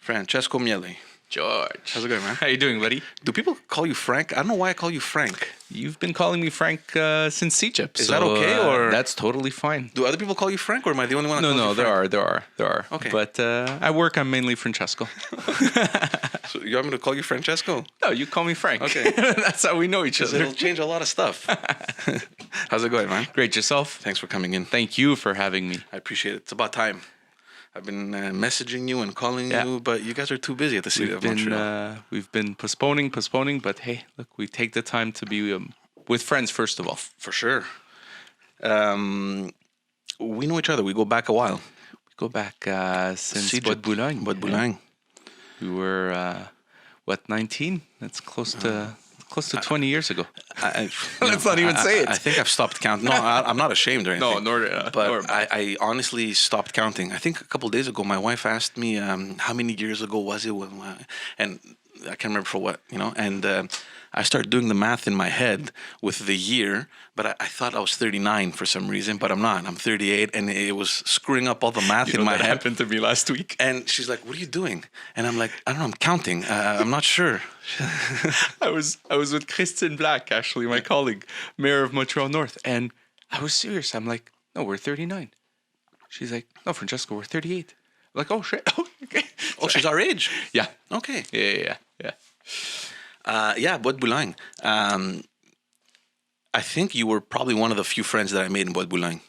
Francesco Miele. George. How's it going, man? How you doing, buddy? Do people call you Frank? I don't know why I call you Frank. You've been calling me Frank since Egypt. Is that okay, or that's totally fine? do other people call you Frank, or am I the only one that calls you Frank? There are. Okay. But at work, I'm mainly Francesco. So you want me to call you Francesco? No, you call me Frank. Okay. That's how we know each other. It'll change a lot of stuff. How's it going, man? Great, yourself? Thanks for coming in. Thank you for having me. I appreciate it. It's about time. I've been messaging you and calling you, but you guys are too busy at the city of Montreal. We've been postponing, but hey, look, we take the time to be with friends, first of all. For sure. We know each other. We go back a while. We go back since Bois-de-Boulogne. Bois-de-Boulogne. We were, 19? That's close to 20 years ago. Let's not even say it. I think I've stopped counting. No, I'm not ashamed or anything. But I honestly stopped counting. I think a couple of days ago, my wife asked me how many years ago was it, and I can't remember for what, and I started doing the math in my head with the year, but I thought I was 39 for some reason, but I'm not. I'm 38, and it was screwing up all the math in my head. That happened to me last week. And she's like, "What are you doing?" And I'm like, "I don't know. I'm counting. I'm not sure." I was with Christine Black, actually, my colleague, mayor of Montreal North, and I was serious. I'm like, "No, we're 39." She's like, "No, Francesco, we're 38." I'm like, "Oh shit." Oh, okay. Oh, she's our age. Yeah. Okay. Yeah. Bois-de-Boulogne. I think you were probably one of the few friends that I made in Bois-de-Boulogne.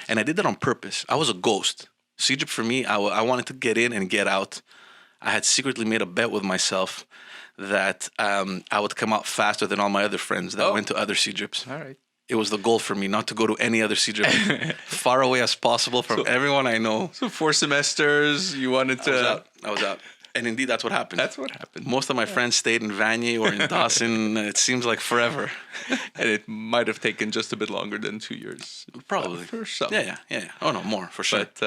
And I did that on purpose. I was a ghost. Egypt, for me, I wanted to get in and get out. I had secretly made a bet with myself that I would come out faster than all my other friends that went to other Egypts. All right. It was the goal for me not to go to any other Egypt, far away as possible from everyone I know. So 4 semesters, you wanted to... I was out. And indeed, that's what happened. That's what happened. Most of my friends stayed in Vanier or in Dawson. It seems like forever. And it might have taken just a bit longer than 2 years. Probably. For some. Yeah. Oh, no, more, for sure. But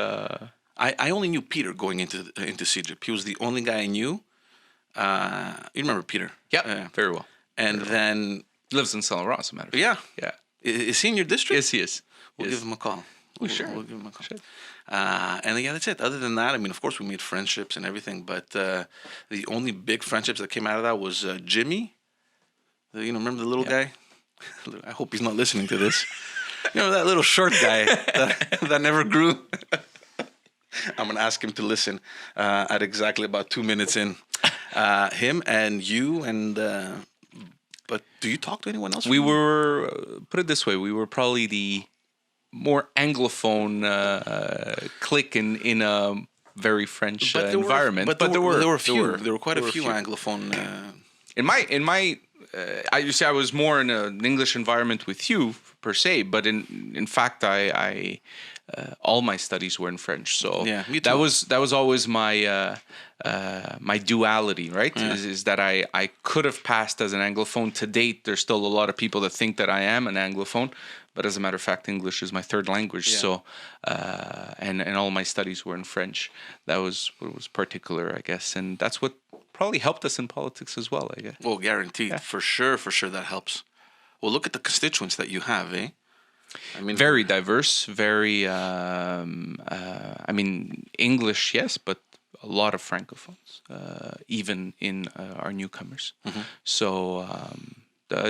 I only knew Peter going into Egypt. He was the only guy I knew. You remember Peter? Yeah, very well. And then... Lives in Saint Laurent, as a matter of fact. Yeah. Is he in your district? Yes, he is. We'll give him a call. Sure. We'll give him a call. Sure. And yeah, that's it. Other than that, I mean, of course, we made friendships and everything, but the only big friendships that came out of that was Jimmy. Remember the little guy? I hope he's not listening to this. That little short guy that never grew. I'm going to ask him to listen at exactly about 2 minutes in. Him and you and... but do you talk to anyone else? We were, put it this way, we were probably the more Anglophone clique in a very French environment. But there were quite a few Anglophone. I was more in an English environment with you per se, but in fact, I all my studies were in French. So me too. that was always my my duality, right? Is that I could have passed as an Anglophone. To date, there's still a lot of people that think that I am an Anglophone. But as a matter of fact, English is my third language. Yeah. So, and all my studies were in French. That was what was particular, I guess. And that's what probably helped us in politics as well, I guess. Well, guaranteed. Yeah. For sure that helps. Well, look at the constituents that you have, eh? I mean, very diverse, very, English, yes, but a lot of Francophones, even in our newcomers. Mm-hmm. So,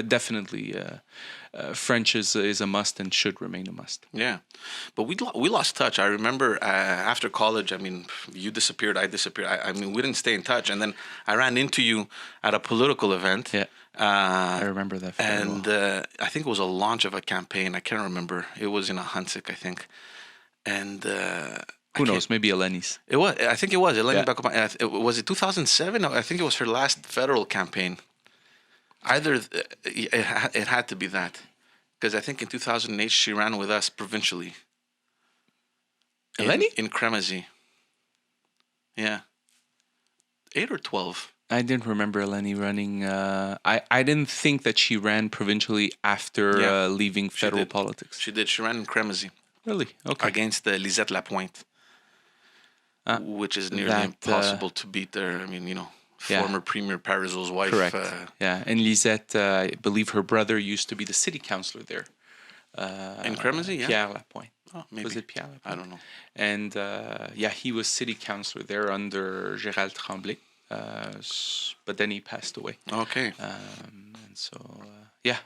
definitely, French is a must and should remain a must. Yeah, but we lost touch. I remember after college. I mean, you disappeared. I disappeared. I mean, we didn't stay in touch. And then I ran into you at a political event. Yeah, I remember that. And I think it was a launch of a campaign. I can't remember. It was in a Hansik, I think. And who knows? Maybe Eleni's. It was. I think it was Eleni. Yeah. Was it 2007? I think it was her last federal campaign. Either it had to be that, because I think in 2008 she ran with us provincially. Eleni? In Cremazie. Yeah. 8 or 12. I didn't remember Eleni running. I didn't think that she ran provincially after leaving federal politics. She did. She ran in Cremazie. Really? Okay. Against Lisette Lapointe, which is nearly impossible to beat there. I mean, former Premier Parizeau's wife. Correct. And Lisette, I believe her brother used to be the city councilor there. In Cremazy, yeah. Pierre Lapointe. Oh, maybe. Was it Pierre Lapointe? I don't know. And he was city councilor there under Gérald Tremblay. But then he passed away. Okay. And so,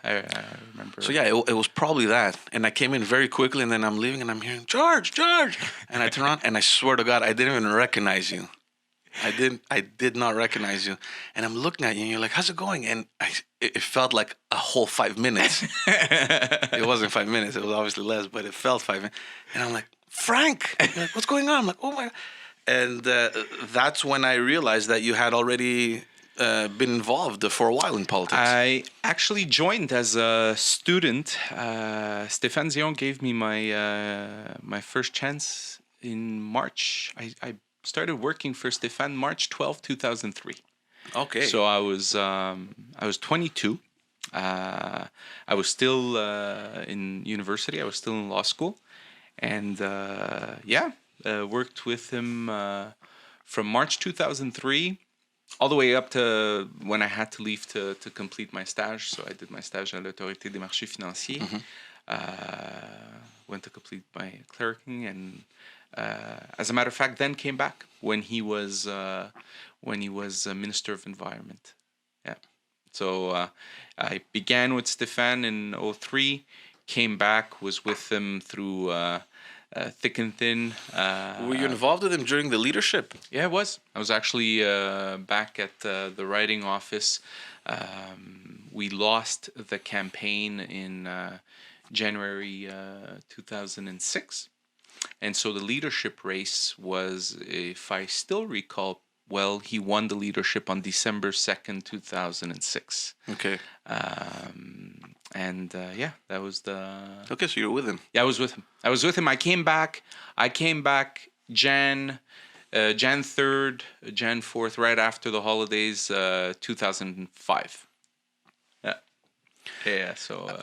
I remember. So, it was probably that. And I came in very quickly, and then I'm leaving, and I'm hearing, George! And I turn around, and I swear to God, I didn't even recognize you. I did not recognize you. And I'm looking at you, and you're like, how's it going? And it felt like a whole 5 minutes. It wasn't 5 minutes. It was obviously less, but it felt 5 minutes. And I'm like, Frank! You're like, what's going on? I'm like, oh, my God. And that's when I realized that you had already been involved for a while in politics. I actually joined as a student. Stéphane Zion gave me my first chance in March. I started working for Stéphane March 12, 2003. Okay. So I was 22. I was still in university. I was still in law school, and worked with him from March 2003 all the way up to when I had to leave to complete my stage. So I did my stage à l'Autorité des marchés financiers. Went to complete my clerking, and as a matter of fact, then came back when he was Minister of Environment. Yeah. So I began with Stéphane in 2003, came back, was with him through thick and thin. Were you involved with him during the leadership? Yeah, I was. I was actually back at the writing office. We lost the campaign in January 2006. And so the leadership race was, if I still recall well, he won the leadership on December 2nd, 2006. Okay. That was the... Okay, so you were with him. Yeah, I was with him. I came back Jan 3rd, Jan 4th, right after the holidays, 2005. Yeah, so...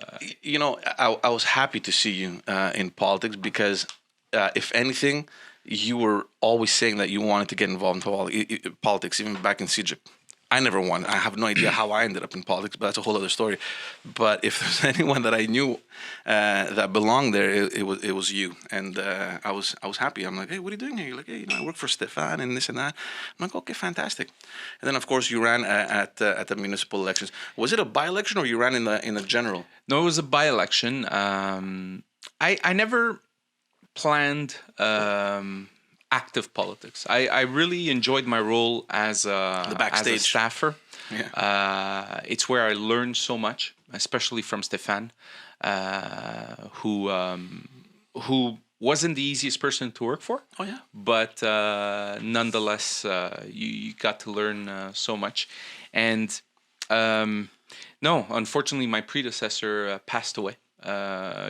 I was happy to see you in politics because, if anything, you were always saying that you wanted to get involved in politics, even back in Egypt. I never won. I have no idea how I ended up in politics, but that's a whole other story. But if there's anyone that I knew that belonged there, it was you. And I was happy. I'm like, hey, what are you doing here? You're like, hey, I work for Stéphane and this and that. I'm like, okay, fantastic. And then, of course, you ran at the municipal elections. Was it a by-election or you ran in the general? No, it was a by-election. I never planned active politics. I really enjoyed my role as a staffer. Yeah. It's where I learned so much, especially from Stéphane, who wasn't the easiest person to work for. Oh yeah. But nonetheless, you got to learn so much. And unfortunately, my predecessor passed away.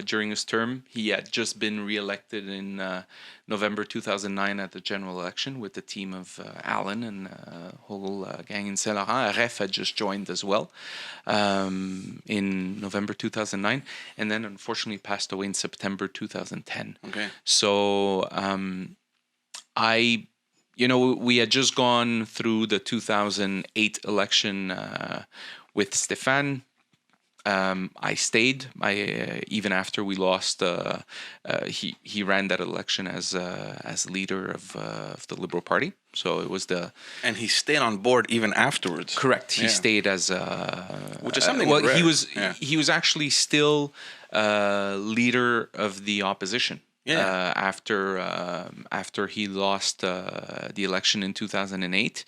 During his term. He had just been re-elected in November 2009 at the general election with the team of Alan and whole gang in Saint-Laurent. Ref had just joined as well in November 2009, and then unfortunately passed away in September 2010. Okay. So we had just gone through the 2008 election with Stéphane. I stayed. Even after we lost, he ran that election as leader of the Liberal Party. So it was and he stayed on board even afterwards. Correct. He stayed as which is something. Well, rare. He was actually still leader of the opposition. Yeah. After he lost the election in 2008,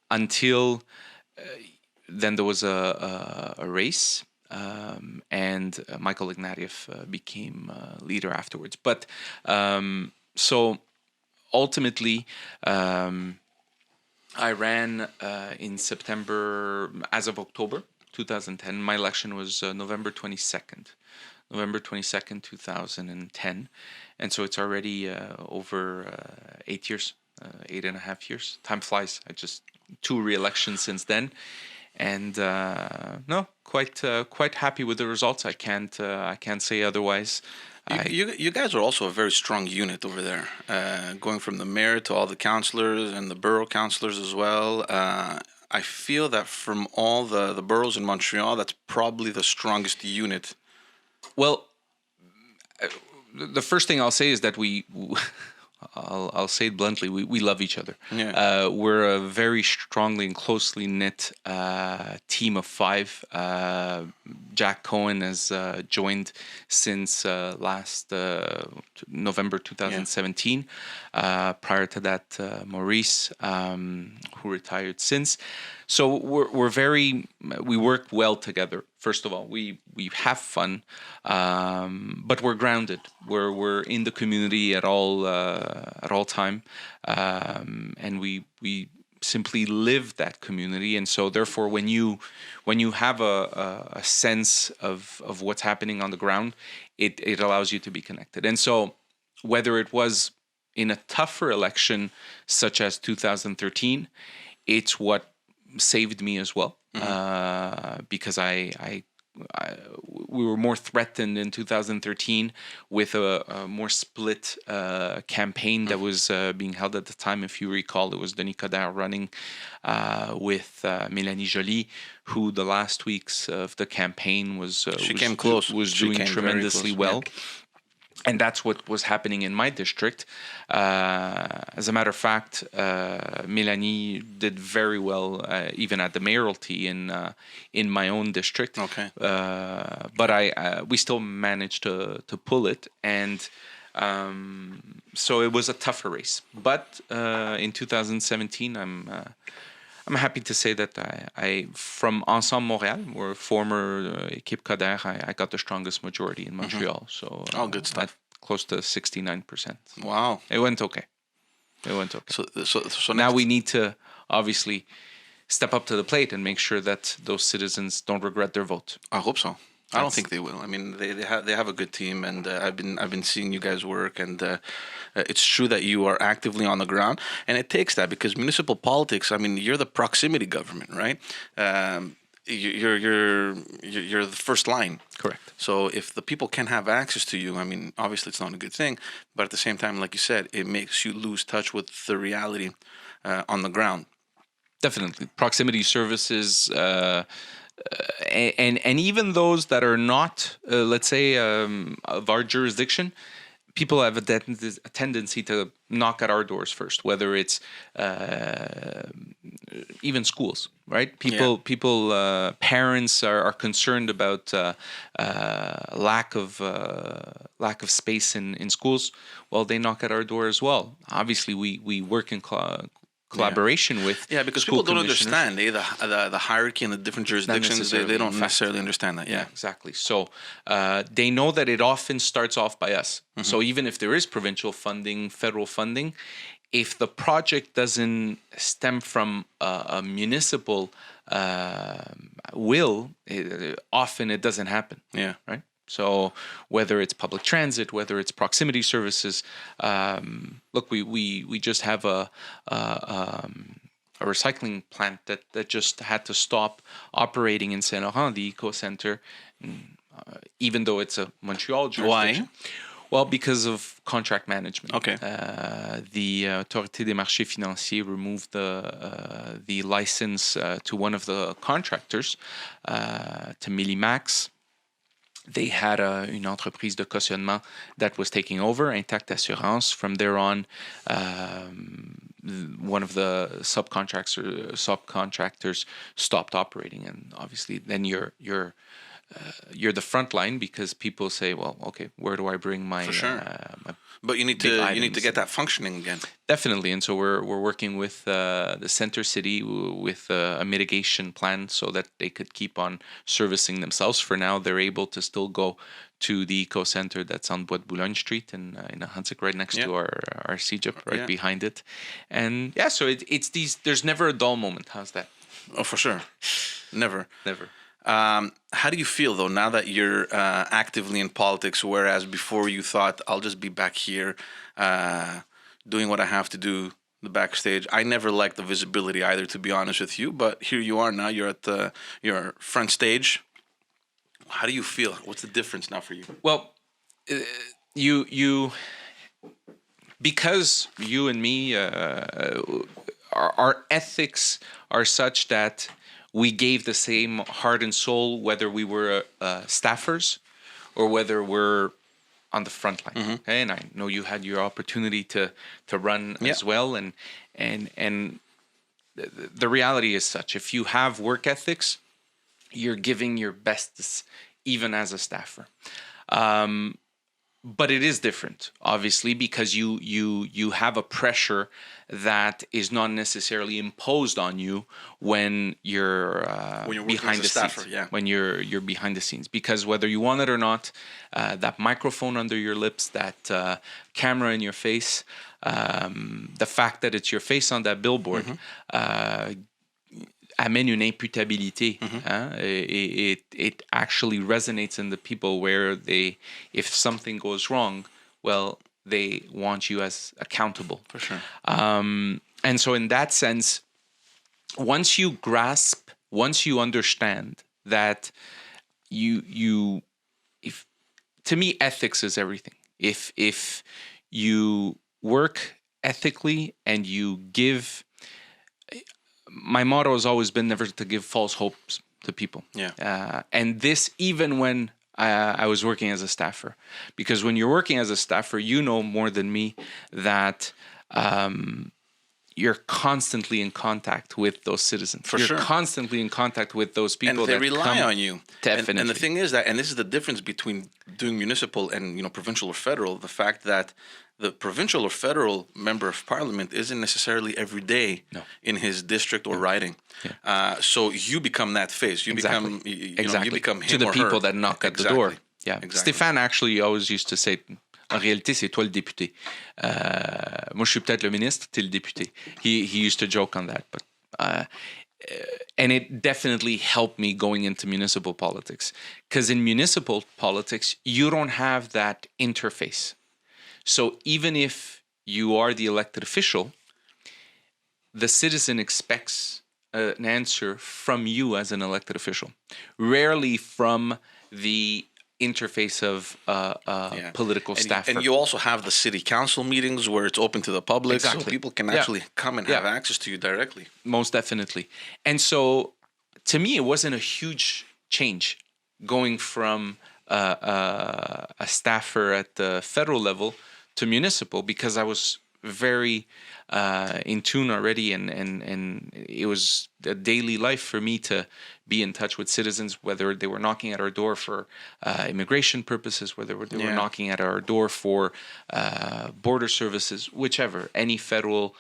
until. Then there was a race, and Michael Ignatieff became leader afterwards. But so ultimately, I ran in September, as of October 2010. My election was November 22nd, 2010. And so it's already over 8 years, 8.5 years. Time flies. I just 2 re-elections since then. And quite happy with the results. I can't say otherwise. You guys are also a very strong unit over there, going from the mayor to all the councillors and the borough councillors as well. I feel that from all the boroughs in Montreal, that's probably the strongest unit Well, the first thing I'll say is that I'll say it bluntly, we love each other. Yeah. We're a very strongly and closely knit team of 5. Jack Cohen has joined since last November 2017. Prior to that, Maurice, who retired since. So we work well together. First of all, we have fun, but we're grounded. We're in the community at all time, and we simply live that community. And so, therefore, when you have a sense of what's happening on the ground, it allows you to be connected. And so, whether it was in a tougher election such as 2013, it's what saved me as well, because we were more threatened in 2013 with a more split campaign that was being held at the time. If you recall, it was Denis Coderre running with Mélanie Joly, who the last weeks of the campaign was came close. Was doing tremendously well. Yeah. And that's what was happening in my district. As a matter of fact, Mélanie did very well, even at the mayoralty in my own district. Okay. But we still managed to pull it, and so it was a tougher race. But in 2017, I'm happy to say that I from Ensemble Montréal, or former Équipe Coderre, I got the strongest majority in Montreal. So good stuff. Close to 69%. Wow. It went okay. So now we need to obviously step up to the plate and make sure that those citizens don't regret their vote. I hope so. I don't think they will. I mean, they have a good team, and I've been seeing you guys work, and it's true that you are actively on the ground, and it takes that, because municipal politics. I mean, you're the proximity government, right? You're the first line. Correct. So if the people can't have access to you, I mean, obviously it's not a good thing, but at the same time, like you said, it makes you lose touch with the reality on the ground. Definitely, proximity services. And even those that are not, let's say, of our jurisdiction, people have a tendency to knock at our doors first, whether it's even schools, right? Parents are concerned about lack of space in schools. Well, they knock at our door as well. Obviously, we work in collaboration with because people don't understand the hierarchy in the different jurisdictions. They don't necessarily understand that. Yeah, exactly. So they know that it often starts off by us. So even if there is provincial funding, federal funding, if the project doesn't stem from a municipal will, often it doesn't happen. Yeah. Right. So whether it's public transit, whether it's proximity services, look, we just have a recycling plant that just had to stop operating in Saint-Laurent, the Eco Center, even though it's a Montreal jurisdiction. Why? Well, because of contract management. Okay. The Autorité des marchés financiers removed the license to one of the contractors, to Millimax. They had une entreprise de cautionnement that was taking over, Intact Assurance. From there on, one of the subcontractors stopped operating, and obviously, then you're the front line, because people say, well, okay, where do I bring my? For sure. But you need to get that functioning again. Definitely, and so we're working with the Center City with a mitigation plan so that they could keep on servicing themselves. For now, they're able to still go to the Eco Center that's on Bois de Boulogne Street in Huntsic, right next to our CJIP, right behind it. And so it's these. There's never a dull moment. How's that? Oh, for sure, never. How do you feel, though, now that you're actively in politics, whereas before you thought, I'll just be back here doing what I have to do, the backstage? I never liked the visibility either, to be honest with you, but here you are now. You're at your front stage. How do you feel? What's the difference now for you? Well, you because you and me, our ethics are such that we gave the same heart and soul, whether we were staffers or whether we're on the front line. Okay? And I know you had your opportunity to run as well, and the reality is such: if you have work ethics, you're giving your best, even as a staffer. But it is different, obviously, because you have a pressure that is not necessarily imposed on you when you're behind the staffer, scenes. When you're behind the scenes, because whether you want it or not, that microphone under your lips, that camera in your face, the fact that it's your face on that billboard. Amène une imputabilité. It actually resonates in the people where if something goes wrong, well, they want you as accountable. For sure. And so in that sense, once you understand that to me, ethics is everything. If you work ethically and you give, my motto has always been never to give false hopes to people. And this, even when I was working as a staffer, because when you're working as a staffer, you know more than me that you're constantly in contact with those citizens. You're constantly in contact with those people, and they rely on you. Definitely. And the thing is that, and this is the difference between doing municipal and provincial or federal. The fact that the provincial or federal member of parliament isn't necessarily every day in his district or riding. So you become that face. You become you become him to the or people her. that knock at the door. Stéphane actually always used to say, en réalité, c'est toi le député. Moi, je suis peut-être le ministre, t'es le député. He used to joke on that, but and it definitely helped me going into municipal politics, because in municipal politics, you don't have that interface. So even if you are the elected official, the citizen expects an answer from you as an elected official, rarely from the interface of political staffer. And you also have the city council meetings where it's open to the public, so people can actually come and have access to you directly. Most definitely. And so, to me, it wasn't a huge change going from a staffer at the federal level to municipal, because I was very in tune already, and it was a daily life for me to be in touch with citizens, whether they were knocking at our door for immigration purposes, whether they were knocking at our door for border services, whichever, any federal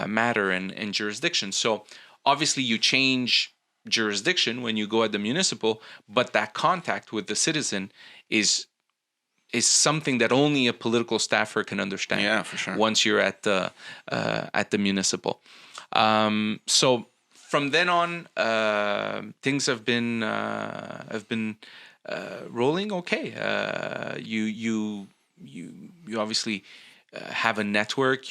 matter and jurisdiction. So obviously you change jurisdiction when you go at the municipal, but that contact with the citizen is something that only a political staffer can understand. Yeah, for sure. Once you're at the municipal, so from then on, things have been rolling okay. You obviously have a network.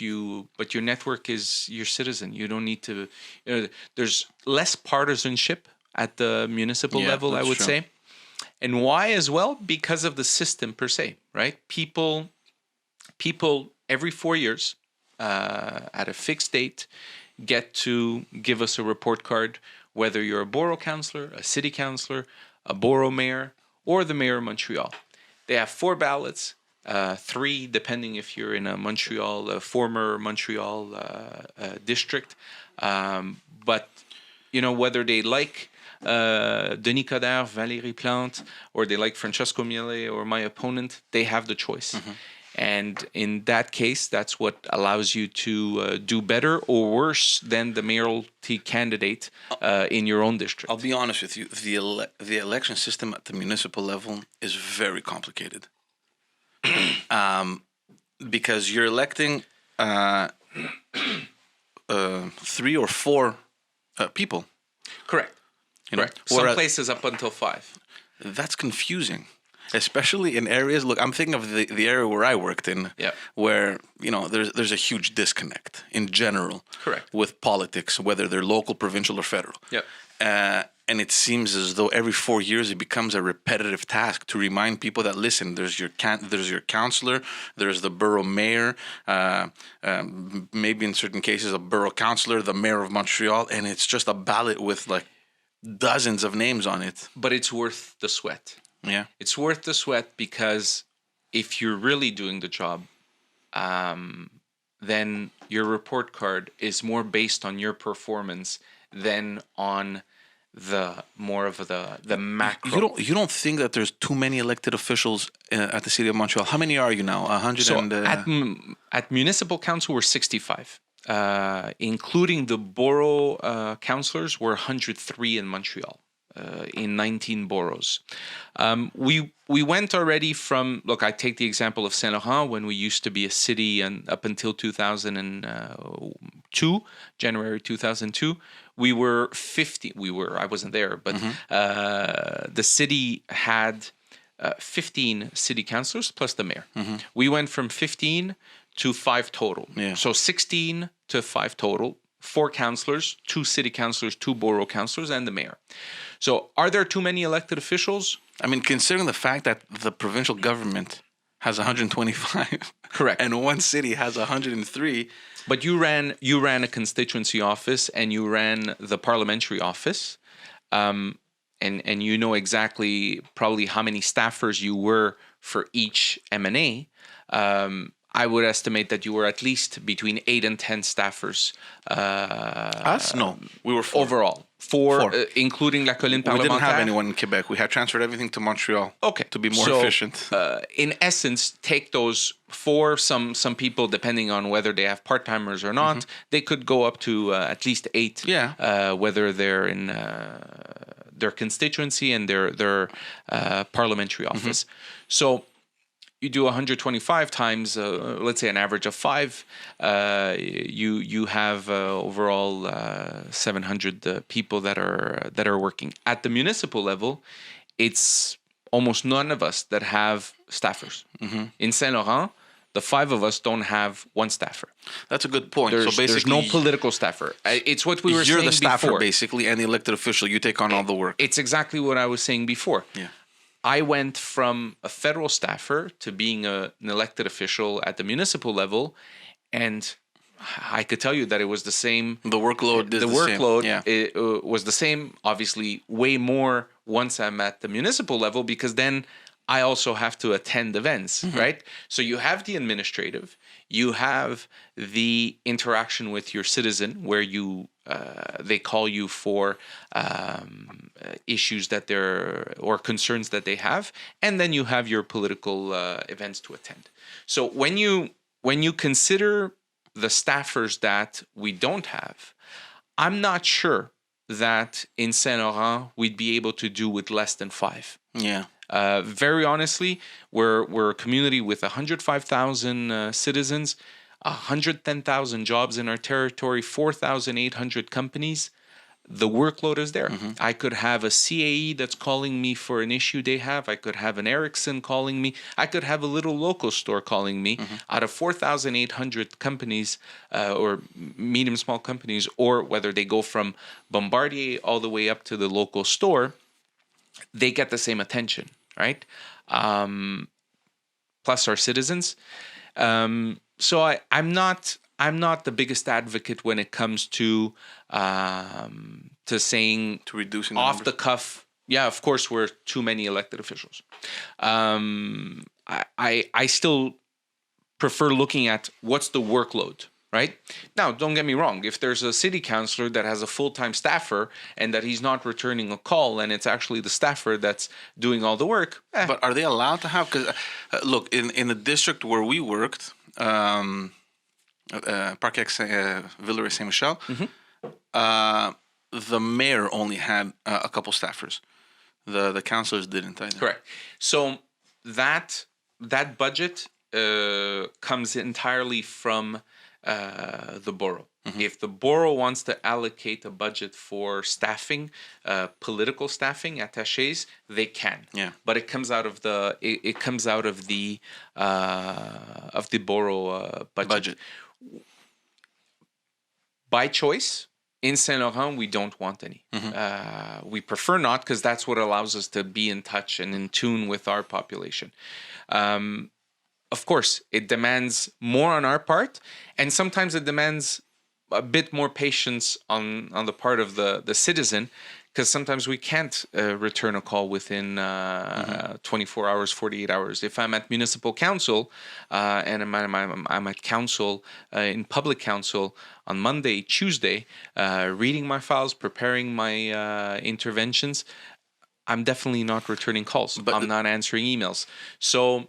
But your network is your citizen. You don't need to. There's less partisanship at the municipal level, I would say. And why as well? Because of the system per se, right? People every 4 years at a fixed date get to give us a report card, whether you're a borough councilor, a city councilor, a borough mayor, or the mayor of Montreal. They have 4 ballots, 3 depending if you're in a former Montreal district. But whether they like Denis Coderre, Valérie Plante, or they like Francesco Miele or my opponent, they have the choice. And in that case, that's what allows you to do better or worse than the mayoralty candidate in your own district. I'll be honest with you, the election system at the municipal level is very complicated. Because you're electing 3 or 4 people. Correct. Correct. Some places up until 5. That's confusing, especially in areas. Look, I'm thinking of the area where I worked in, where there's a huge disconnect in general. Correct. With politics, whether they're local, provincial, or federal. And it seems as though every 4 years it becomes a repetitive task to remind people that, listen, there's your councillor, there's the borough mayor, maybe in certain cases a borough councillor, the mayor of Montreal, and it's just a ballot with like dozens of names on it. But it's worth the sweat. Yeah. It's worth the sweat because if you're really doing the job, then your report card is more based on your performance than on the more of the macro. You don't think that there's too many elected officials at the city of Montreal? How many are you now? 100 So and at municipal council, we're 65, including the borough councillors. We're 103 in Montreal. In 19 boroughs. We went already from, look, I take the example of Saint Laurent when we used to be a city, and up until 2002, January 2002, we were 50. I wasn't there, but the city had 15 city councillors plus the mayor. We went from 15 to 5 total. Yeah. So 16 to 5 total. 4 councillors, 2 city councillors, 2 borough councillors, and the mayor. So are there too many elected officials? I mean, considering the fact that the provincial government has 125, correct, and one city has 103. But you ran a constituency office and you ran the parliamentary office, and you know exactly probably how many staffers you were for each M&A. I would estimate that you were at least between 8 and 10 staffers. Us? No, we were 4. Overall. Four. Including La Colline Parlementaire. We didn't have anyone in Quebec. We had transferred everything to Montreal. Okay. To be more efficient. In essence, take those 4. Some people, depending on whether they have part-timers or not, they could go up to at least 8. Yeah. Whether they're in their constituency and their parliamentary office. So you do 125 times, let's say an average of 5. You have overall 700 people that are working at the municipal level. It's almost none of us that have staffers. In Saint Laurent, the 5 of us don't have one staffer. That's a good point. There's no political staffer. It's what we were saying before. You're the staffer, basically, and the elected official. You take on all the work. It's exactly what I was saying before. Yeah. I went from a federal staffer to being an elected official at the municipal level, and I could tell you that it was the same. The workload it was the same, obviously way more once I'm at the municipal level, because then I also have to attend events, right? So you have the administrative, you have the interaction with your citizen where they call you for issues that or concerns that they have, and then you have your political events to attend. So when you consider the staffers that we don't have, I'm not sure that in Saint Laurent we'd be able to do with less than 5. Yeah. Very honestly, we're a community with 105,000 citizens, 110,000 jobs in our territory, 4,800 companies. The workload is there. I could have a CAE that's calling me for an issue they have. I could have an Ericsson calling me. I could have a little local store calling me. Out of 4,800 companies or medium, small companies, or whether they go from Bombardier all the way up to the local store, they get the same attention, right? Plus our citizens. So I'm not the biggest advocate when it comes to saying to reducing off the cuff. Yeah, of course we're too many elected officials. I still prefer looking at what's the workload. Right? Now, don't get me wrong. If there's a city councilor that has a full-time staffer and that he's not returning a call and it's actually the staffer that's doing all the work. But are they allowed to have? Because look, in the district where we worked, Parc Villeray Saint Michel, the mayor only had a couple staffers. The councilors didn't either. Correct. So that budget comes entirely from the borough. If the borough wants to allocate a budget for staffing, political staffing, attachés, they can. Yeah. But it comes out of the borough budget. By choice, in Saint Laurent, we don't want any. We prefer not, because that's what allows us to be in touch and in tune with our population. Of course, it demands more on our part, and sometimes it demands a bit more patience on the part of the citizen, because sometimes we can't return a call within 24 hours, 48 hours. If I'm at municipal council and I'm at council, in public council on Monday, Tuesday, reading my files, preparing my interventions, I'm definitely not returning calls. But I'm not answering emails. So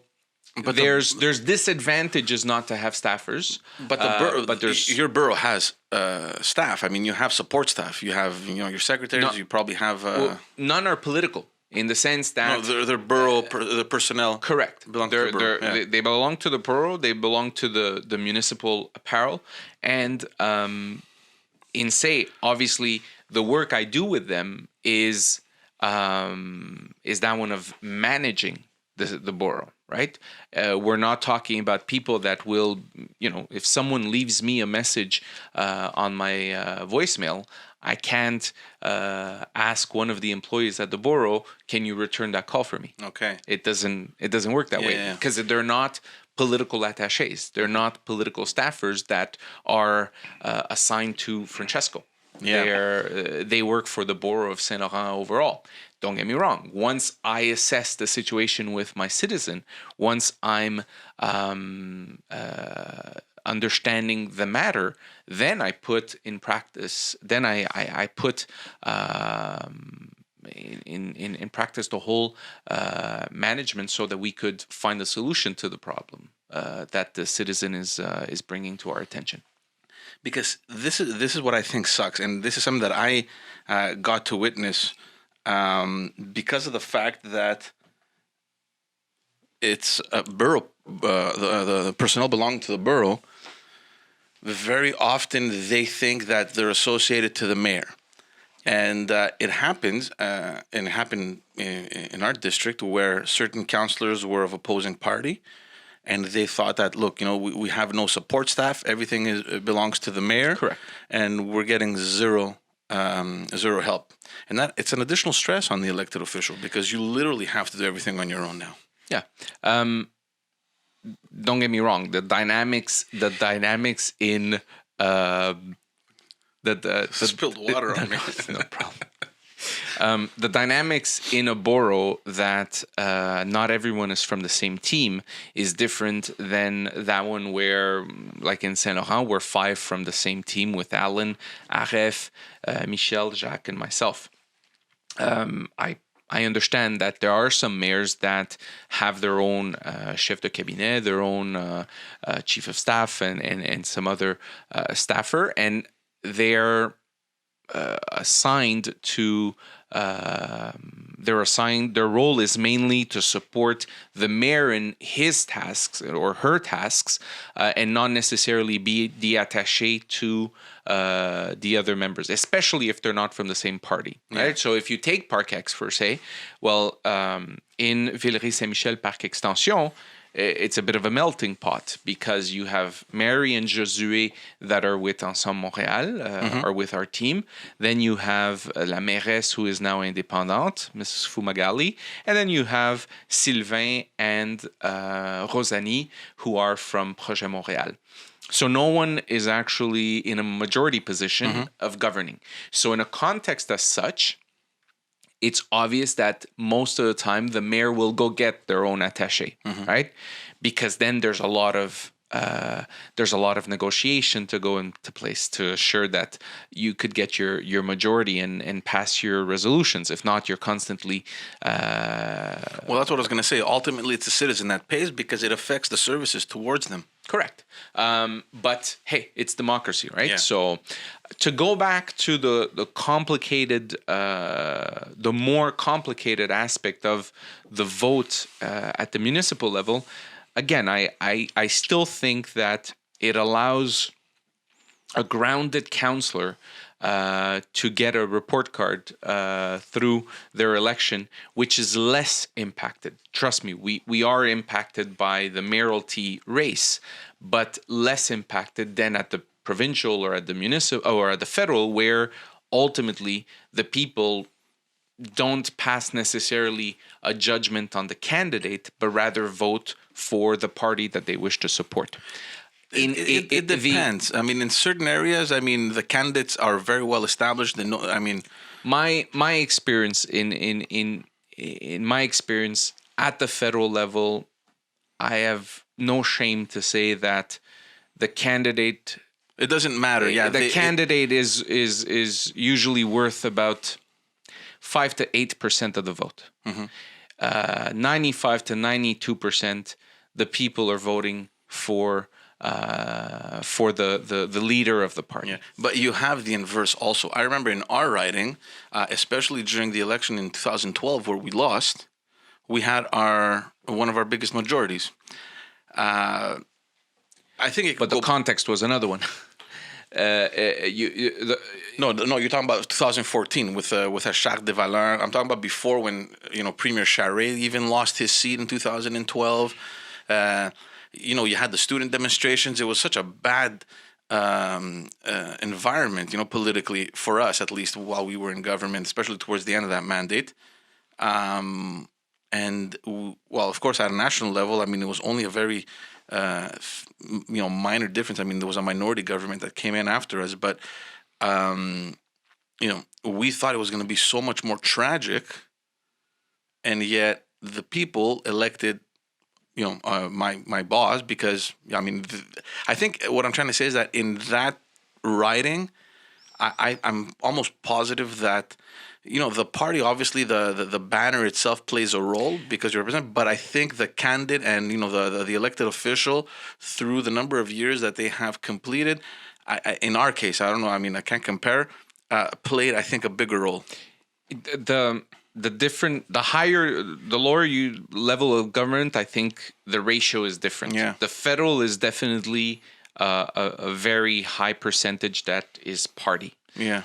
there's disadvantages not to have staffers. But your borough has staff. I mean, you have support staff. You have your secretaries. You probably have. None are political in the sense that they're borough the personnel. Correct. Belong to the borough. They belong to the borough. They belong to the municipal apparel, and in say obviously the work I do with them is that one of managing the borough, right? We're not talking about people that will, if someone leaves me a message on my voicemail, I can't ask one of the employees at the borough, can you return that call for me? Okay. It doesn't work that way because they're not political attachés. They're not political staffers that are assigned to Francesco. Yeah. They work for the borough of Saint-Laurent overall. Don't get me wrong. Once I assess the situation with my citizen, once I'm understanding the matter, then I put in practice. Then I put in practice the whole management so that we could find a solution to the problem that the citizen is bringing to our attention. Because this is what I think sucks, and this is something that I got to witness because of the fact that it's a borough, the personnel belonging to the borough. Very often they think that they're associated to the mayor, and it happens, and it happened in our district where certain councillors were of opposing party. And they thought that, look, we have no support staff. Everything belongs to the mayor. Correct. And we're getting zero help. And that it's an additional stress on the elected official because you literally have to do everything on your own now. Yeah. Don't get me wrong. The dynamics in spilled water on me. No problem. The dynamics in a borough that not everyone is from the same team is different than that one where, like in Saint-Laurent, we're 5 from the same team with Alan, Aref, Michel, Jacques, and myself. I understand that there are some mayors that have their own chef de cabinet, their own chief of staff, and some other staffer, and they're assigned to their role is mainly to support the mayor in his tasks or her tasks and not necessarily be détaché to the other members, especially if they're not from the same party, right? Yeah. So if you take Parc-Ex for say, well, in Villeray-Saint-Michel Parc-Extension, it's a bit of a melting pot because you have Mary and Josué that are with Ensemble Montréal, are with our team. Then you have la mairesse who is now indépendante, Mrs. Fumagalli. And then you have Sylvain and Rosanie who are from Projet Montréal. So no one is actually in a majority position of governing. So in a context as such, it's obvious that most of the time the mayor will go get their own attaché, right? Because then there's a lot of negotiation to go into place to assure that you could get your majority and pass your resolutions. If not, you're constantly. Well, that's what I was going to say. Ultimately, it's the citizen that pays because it affects the services towards them. Correct. But hey, it's democracy, right? Yeah. So to go back to the complicated, the more complicated aspect of the vote at the municipal level, again, I still think that it allows a grounded councillor to get a report card through their election, which is less impacted. Trust me, we are impacted by the mayoralty race, but less impacted than at the provincial or at the municipal or at the federal, where ultimately the people don't pass necessarily a judgment on the candidate, but rather vote for the party that they wish to support. It depends. I mean, in certain areas, I mean, the candidates are very well established. They know. I mean, my experience in my experience at the federal level, I have no shame to say that the candidate. it doesn't matter. Yeah, The candidate is usually worth about 5 to 8% of the vote. 95 to 92%, the people are voting for the leader of the party. Yeah, but you have the inverse also. I remember in our riding, especially during the election in 2012 where we lost, we had one of our biggest majorities. I think it could But the context was another one. No, you're talking about 2014 with Charles de Valeur. I'm talking about before when Premier Charest even lost his seat in 2012. You had the student demonstrations. It was such a bad environment, politically for us at least while we were in government, especially towards the end of that mandate. And well, of course, at a national level, I mean, it was only a very minor difference. I mean, there was a minority government that came in after us, but we thought it was going to be so much more tragic, and yet the people elected my boss because I mean I think what I'm trying to say is that in that riding, I'm almost positive that the party, obviously the banner itself plays a role because you represent, but I think the candidate and the elected official through the number of years that they have completed, in our case, I don't know, I mean I can't compare, played I think a bigger role. The lower you level of government, I think the ratio is different. Yeah. The federal is definitely a very high percentage that is party. Yeah.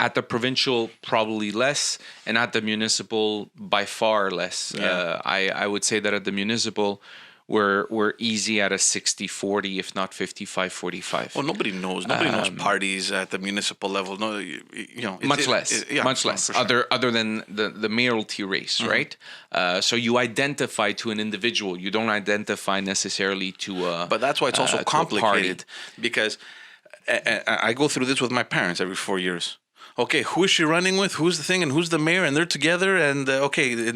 At the provincial, probably less, and at the municipal, by far less. Yeah. I would say that at the municipal, we're easy at a 60-40, if not 55-45. Well, nobody knows. Nobody knows parties at the municipal level. No, much less. Much less. Sure. Other than the mayoralty race, right? So you identify to an individual. You don't identify necessarily to. But that's why it's also complicated because I go through this with my parents every 4 years. Okay, who is she running with? Who's the thing? And who's the mayor? And they're together. And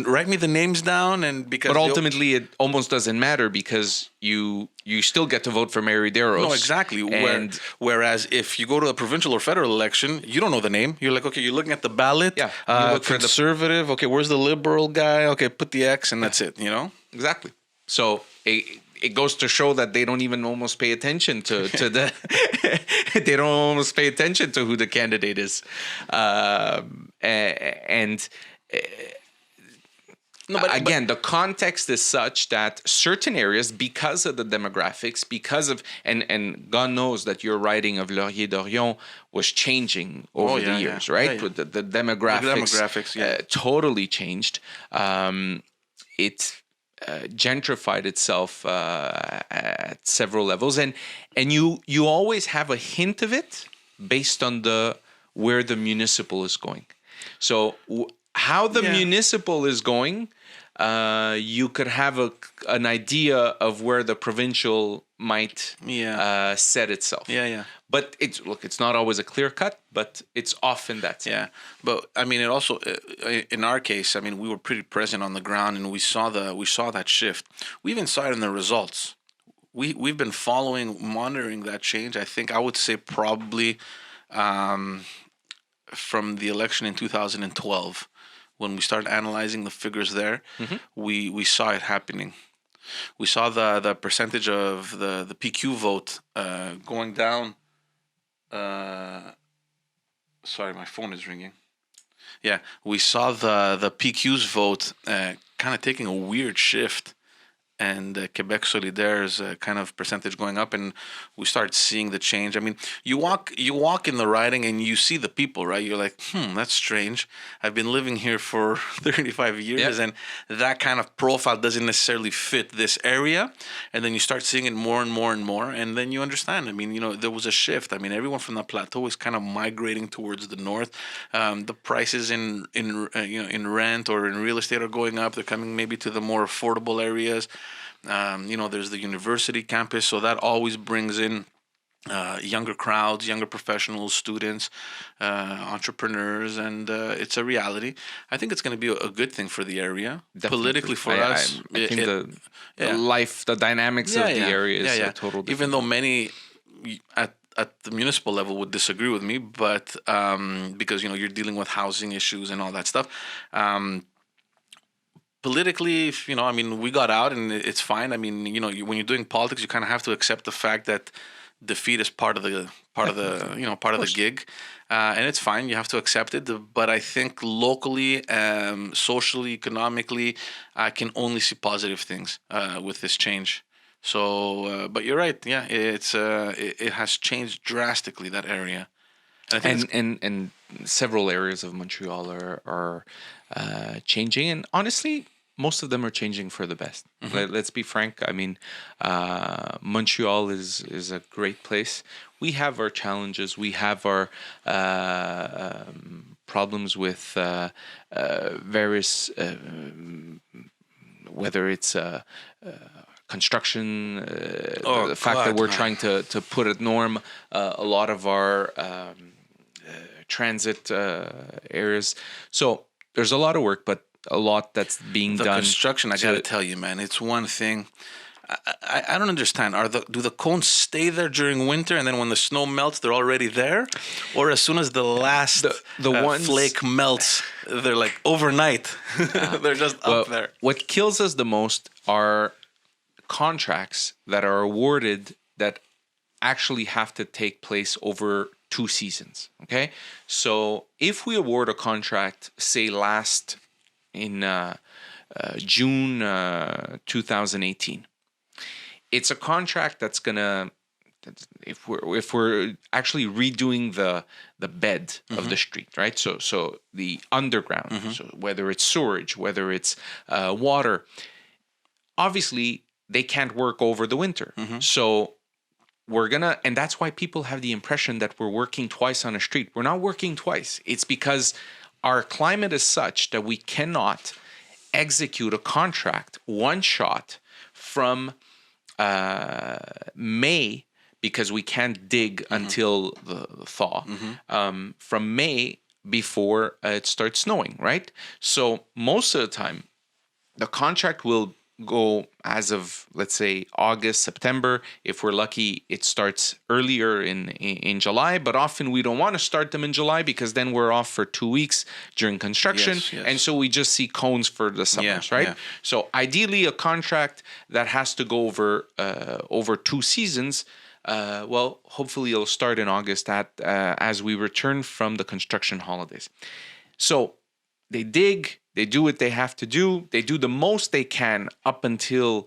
write me the names down. And because but ultimately, it almost doesn't matter because you still get to vote for Mary Deros. No, exactly. Whereas if you go to a provincial or federal election, you don't know the name. You're like, okay, you're looking at the ballot. Yeah. Conservative. Okay, where's the liberal guy? Okay, put the X, and that's it. Exactly. So it goes to show that they don't even almost pay attention to the they don't almost pay attention to who the candidate is, again, the context is such that certain areas, because of the demographics, because of and God knows that your writing of Laurier d'Orion was changing over the years, right? Yeah. The demographics totally changed. It gentrified itself at several levels, and you always have a hint of it based on where the municipal is going. So how the municipal is going, you could have an idea of where the provincial might set itself. But it's not always a clear cut, but it's often that. Yeah, but I mean, it also in our case, I mean, we were pretty present on the ground, and we saw that shift. We even saw it in the results. We've been monitoring that change. I think I would say probably from the election in 2012, when we started analyzing the figures there, we saw it happening. We saw the percentage of the PQ vote going down. Sorry, my phone is ringing. Yeah, we saw the PQ's vote kind of taking a weird shift, and Québec Solidaire's kind of percentage going up, and we started seeing the change. I mean, you walk in the riding and you see the people, right? You're like, that's strange. I've been living here for 35 years, and that kind of profile doesn't necessarily fit this area. And then you start seeing it more and more and more, and then you understand. I mean, there was a shift. I mean, everyone from the plateau is kind of migrating towards the north. The prices in rent or in real estate are going up. They're coming maybe to the more affordable areas. There's the university campus, so that always brings in younger crowds, younger professionals, students, entrepreneurs, and it's a reality. I think it's going to be a good thing for the area. Definitely. Politically for us. I think the dynamics of the area is a total different. Even though many at the municipal level would disagree with me, but because you're dealing with housing issues and all that stuff. Politically, we got out and it's fine. I mean, when you're doing politics, you kind of have to accept the fact that defeat is part of the gig, and it's fine. You have to accept it. But I think locally, socially, economically, I can only see positive things with this change. So, but you're right. Yeah, it has changed drastically, that area. And several areas of Montreal are changing, and honestly, most of them are changing for the best. Let's be frank. I mean, Montreal is a great place. We have our challenges. We have our problems with various, whether it's construction, the fact that we're trying to put a norm a lot of our transit areas. So there's a lot of work, but a lot that's being done. The construction, I gotta tell you, man, it's one thing. I don't understand. Do the cones stay there during winter, and then when the snow melts, they're already there, or as soon as the last flake melts, they're like overnight, they're just up there. What kills us the most are contracts that are awarded that actually have to take place over 2 seasons. Okay, so if we award a contract, say in June 2018, it's a contract that's gonna, if we're actually redoing the bed of the street, right? So the underground, so whether it's sewage, whether it's water, obviously they can't work over the winter. So we're gonna, and that's why people have the impression that we're working twice on a street. We're not working twice. It's because our climate is such that we cannot execute a contract one shot from May, because we can't dig until the thaw, from May before it starts snowing, right? So most of the time, the contract will go as of, let's say, August, September. If we're lucky, it starts earlier in July, but often we don't want to start them in July because then we're off for 2 weeks during construction. Yes. And so we just see cones for the summers, right? Yeah. So ideally, a contract that has to go over 2 seasons, hopefully it'll start in August as we return from the construction holidays. So they dig, they do what they have to do. They do the most they can up until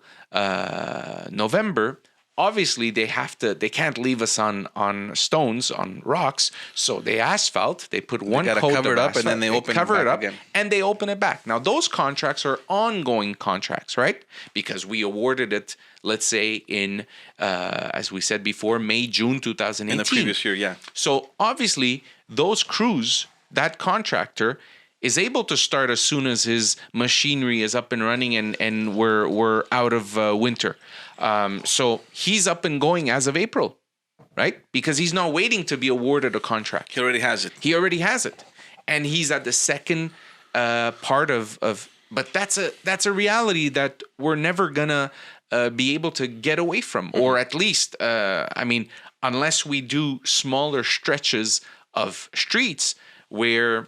November. Obviously, they can't leave us on stones, on rocks. So they asphalt. They put one coat cover it up, and then they cover it up again. And they open it back. Now, those contracts are ongoing contracts, right? Because we awarded it, let's say, in, as we said before, May, June 2018. In the previous year, yeah. So obviously, those crews, that contractor, is able to start as soon as his machinery is up and running and we're out of winter. So he's up and going as of April, right? Because he's not waiting to be awarded a contract. He already has it. And he's at the second part of but that's a reality that we're never gonna be able to get away from, or at least, unless we do smaller stretches of streets where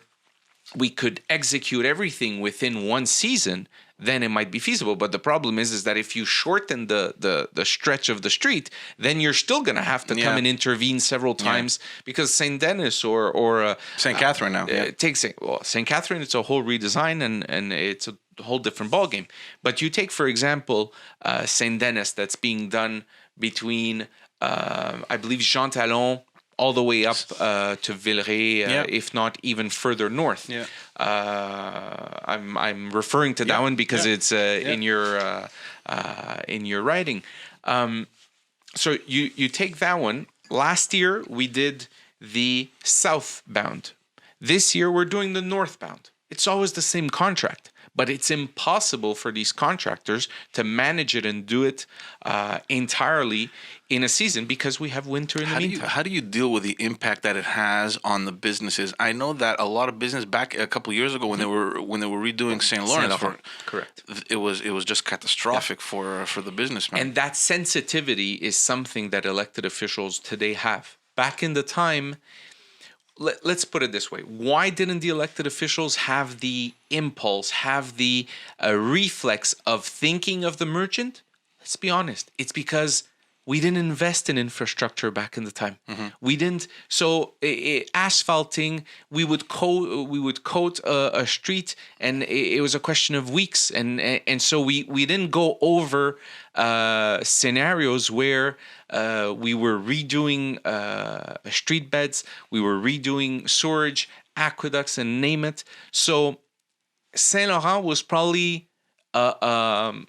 we could execute everything within 1 season, then it might be feasible. But the problem is that if you shorten the stretch of the street, then you're still going to have to come and intervene several times, because St. Denis or St. Catherine now. St. Catherine, it's a whole redesign and it's a whole different ballgame. But you take, for example, St. Denis, that's being done between, I believe, Jean Talon, all the way up to Villeray, if not even further north. Yeah. I'm referring to that one because it's in your writing. So you take that one. Last year we did the southbound. This year we're doing the northbound. It's always the same contract, But it's impossible for these contractors to manage it and do it entirely in a season because we have winter in the meantime. How do you deal with the impact that it has on the businesses? I know that a lot of business back a couple of years ago when they were redoing St. Lawrence, correct. It was just catastrophic for the businessmen. And that sensitivity is something that elected officials today have. Back in the time, let's put it this way. Why didn't the elected officials have the impulse, have the reflex of thinking of the merchant? Let's be honest. It's because we didn't invest in infrastructure back in the time. We didn't. So asphalting, we would coat a street, and it was a question of weeks. And so we didn't go over scenarios where we were redoing street beds, we were redoing sewerage, aqueducts, and name it. So Saint Laurent was probably one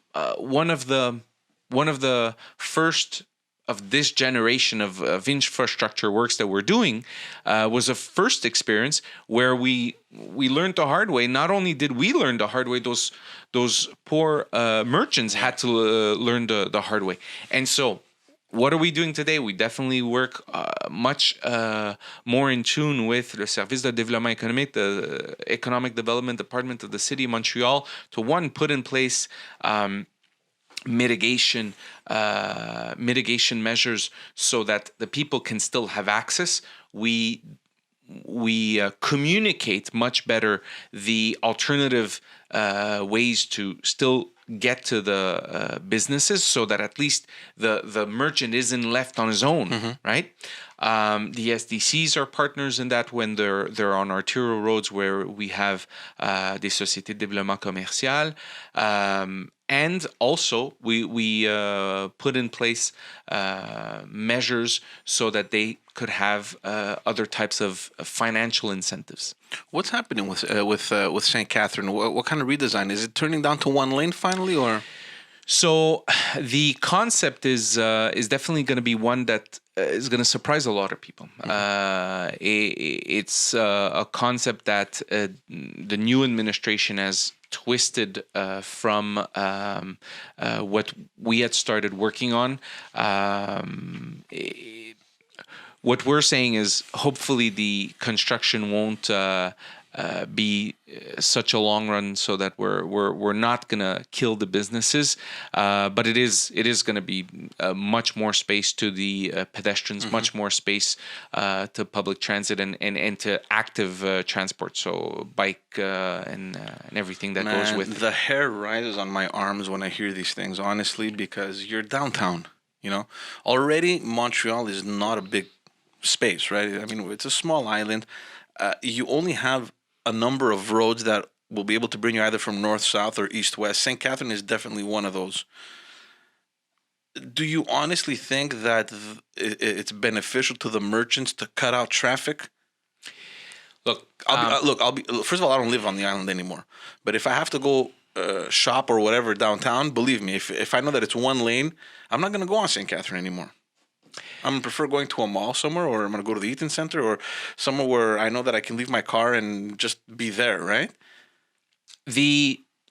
of the first of this generation of infrastructure works that we're doing. Was a first experience where we learned the hard way. Not only did we learn the hard way, those poor merchants had to learn the hard way. And so what are we doing today? We definitely work much more in tune with the Service de Développement Économique, the Economic Development Department of the City of Montreal, to put in place mitigation measures so that the people can still have access. We communicate much better the alternative ways to still get to the businesses, so that at least the merchant isn't left on his own, right? The SDCs are partners in that when they're on arterial roads where we have des sociétés de développement commercial. And also, we put in place measures so that they could have other types of financial incentives. What's happening with St. Catherine? What kind of redesign is it? Turning down to one lane finally, or? So the concept is definitely going to be one that is going to surprise a lot of people. It's a concept that the new administration has twisted from what we had started working on. What we're saying is hopefully the construction won't be such a long run, so that we're not gonna kill the businesses, but it is gonna be much more space to the pedestrians, much more space to public transit and to active transport, so bike and everything that goes with it. The hair rises on my arms when I hear these things, honestly, because you're downtown. Already Montreal is not a big space, right? I mean, it's a small island. You only have a number of roads that will be able to bring you either from north, south, or east, west. St. Catherine is definitely one of those. Do you honestly think that it's beneficial to the merchants to cut out traffic? Look, first of all, I don't live on the island anymore. But if I have to go shop or whatever downtown, believe me, if I know that it's one lane, I'm not going to go on St. Catherine anymore. I'm going to prefer going to a mall somewhere, or I'm going to go to the Eaton Center, or somewhere where I know that I can leave my car and just be there, right?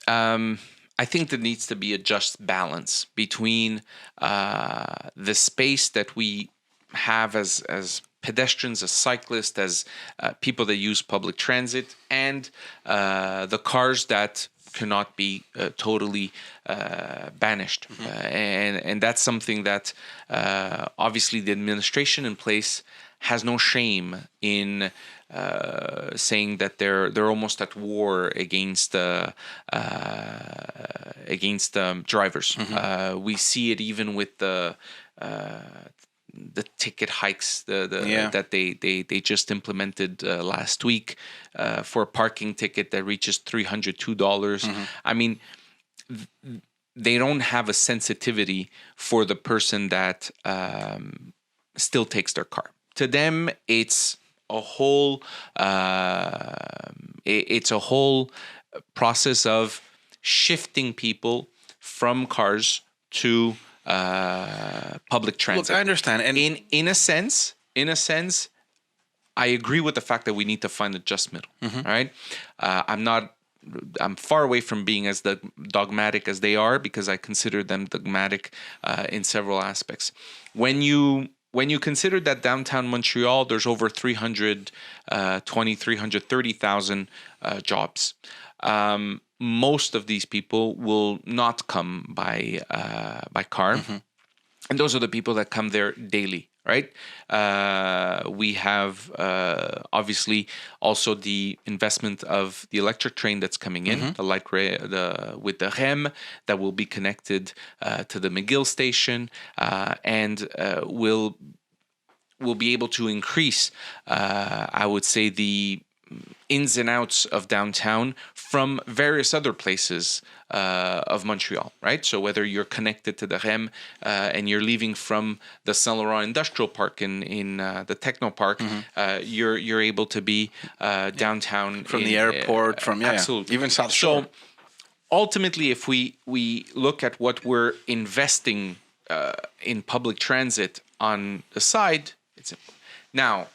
I think there needs to be a just balance between the space that we have as pedestrians, as cyclists, as people that use public transit, and the cars that cannot be totally banished. And that's something that obviously the administration in place has no shame in saying that they're almost at war against drivers. We see it even with the ticket hikes that they just implemented last week for a parking ticket that reaches $302. I mean, they don't have a sensitivity for the person that still takes their car. To them, it's a whole process of shifting people from cars to public transit. Look, I understand, and in a sense, I agree with the fact that we need to find a just middle. All right, I'm not I'm far away from being as dogmatic as they are, because I consider them dogmatic in several aspects. When you consider that downtown Montreal, there's over 330,000 jobs. Most of these people will not come by car, and those are the people that come there daily. Right. We have obviously also the investment of the electric train that's coming in, the light with the REM that will be connected to the McGill station, and will be able to increase, I would say, the ins and outs of downtown from various other places of Montreal, right? So whether you're connected to the REM and you're leaving from the Saint Laurent Industrial Park in the Techno Park, you're able to be downtown from the airport, from absolutely even South Shore. So ultimately, if we look at what we're investing in public transit on the side, now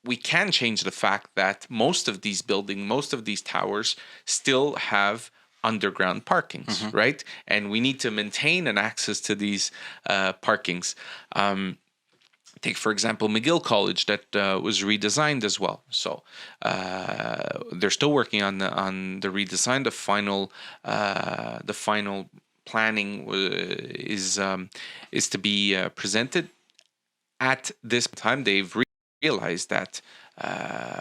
we can change the fact that most of these buildings, most of these towers still have underground parkings, right? And we need to maintain an access to these parkings. Take, for example, McGill College that was redesigned as well. So they're still working on the redesign. The final planning is to be presented. At this time, they've realized that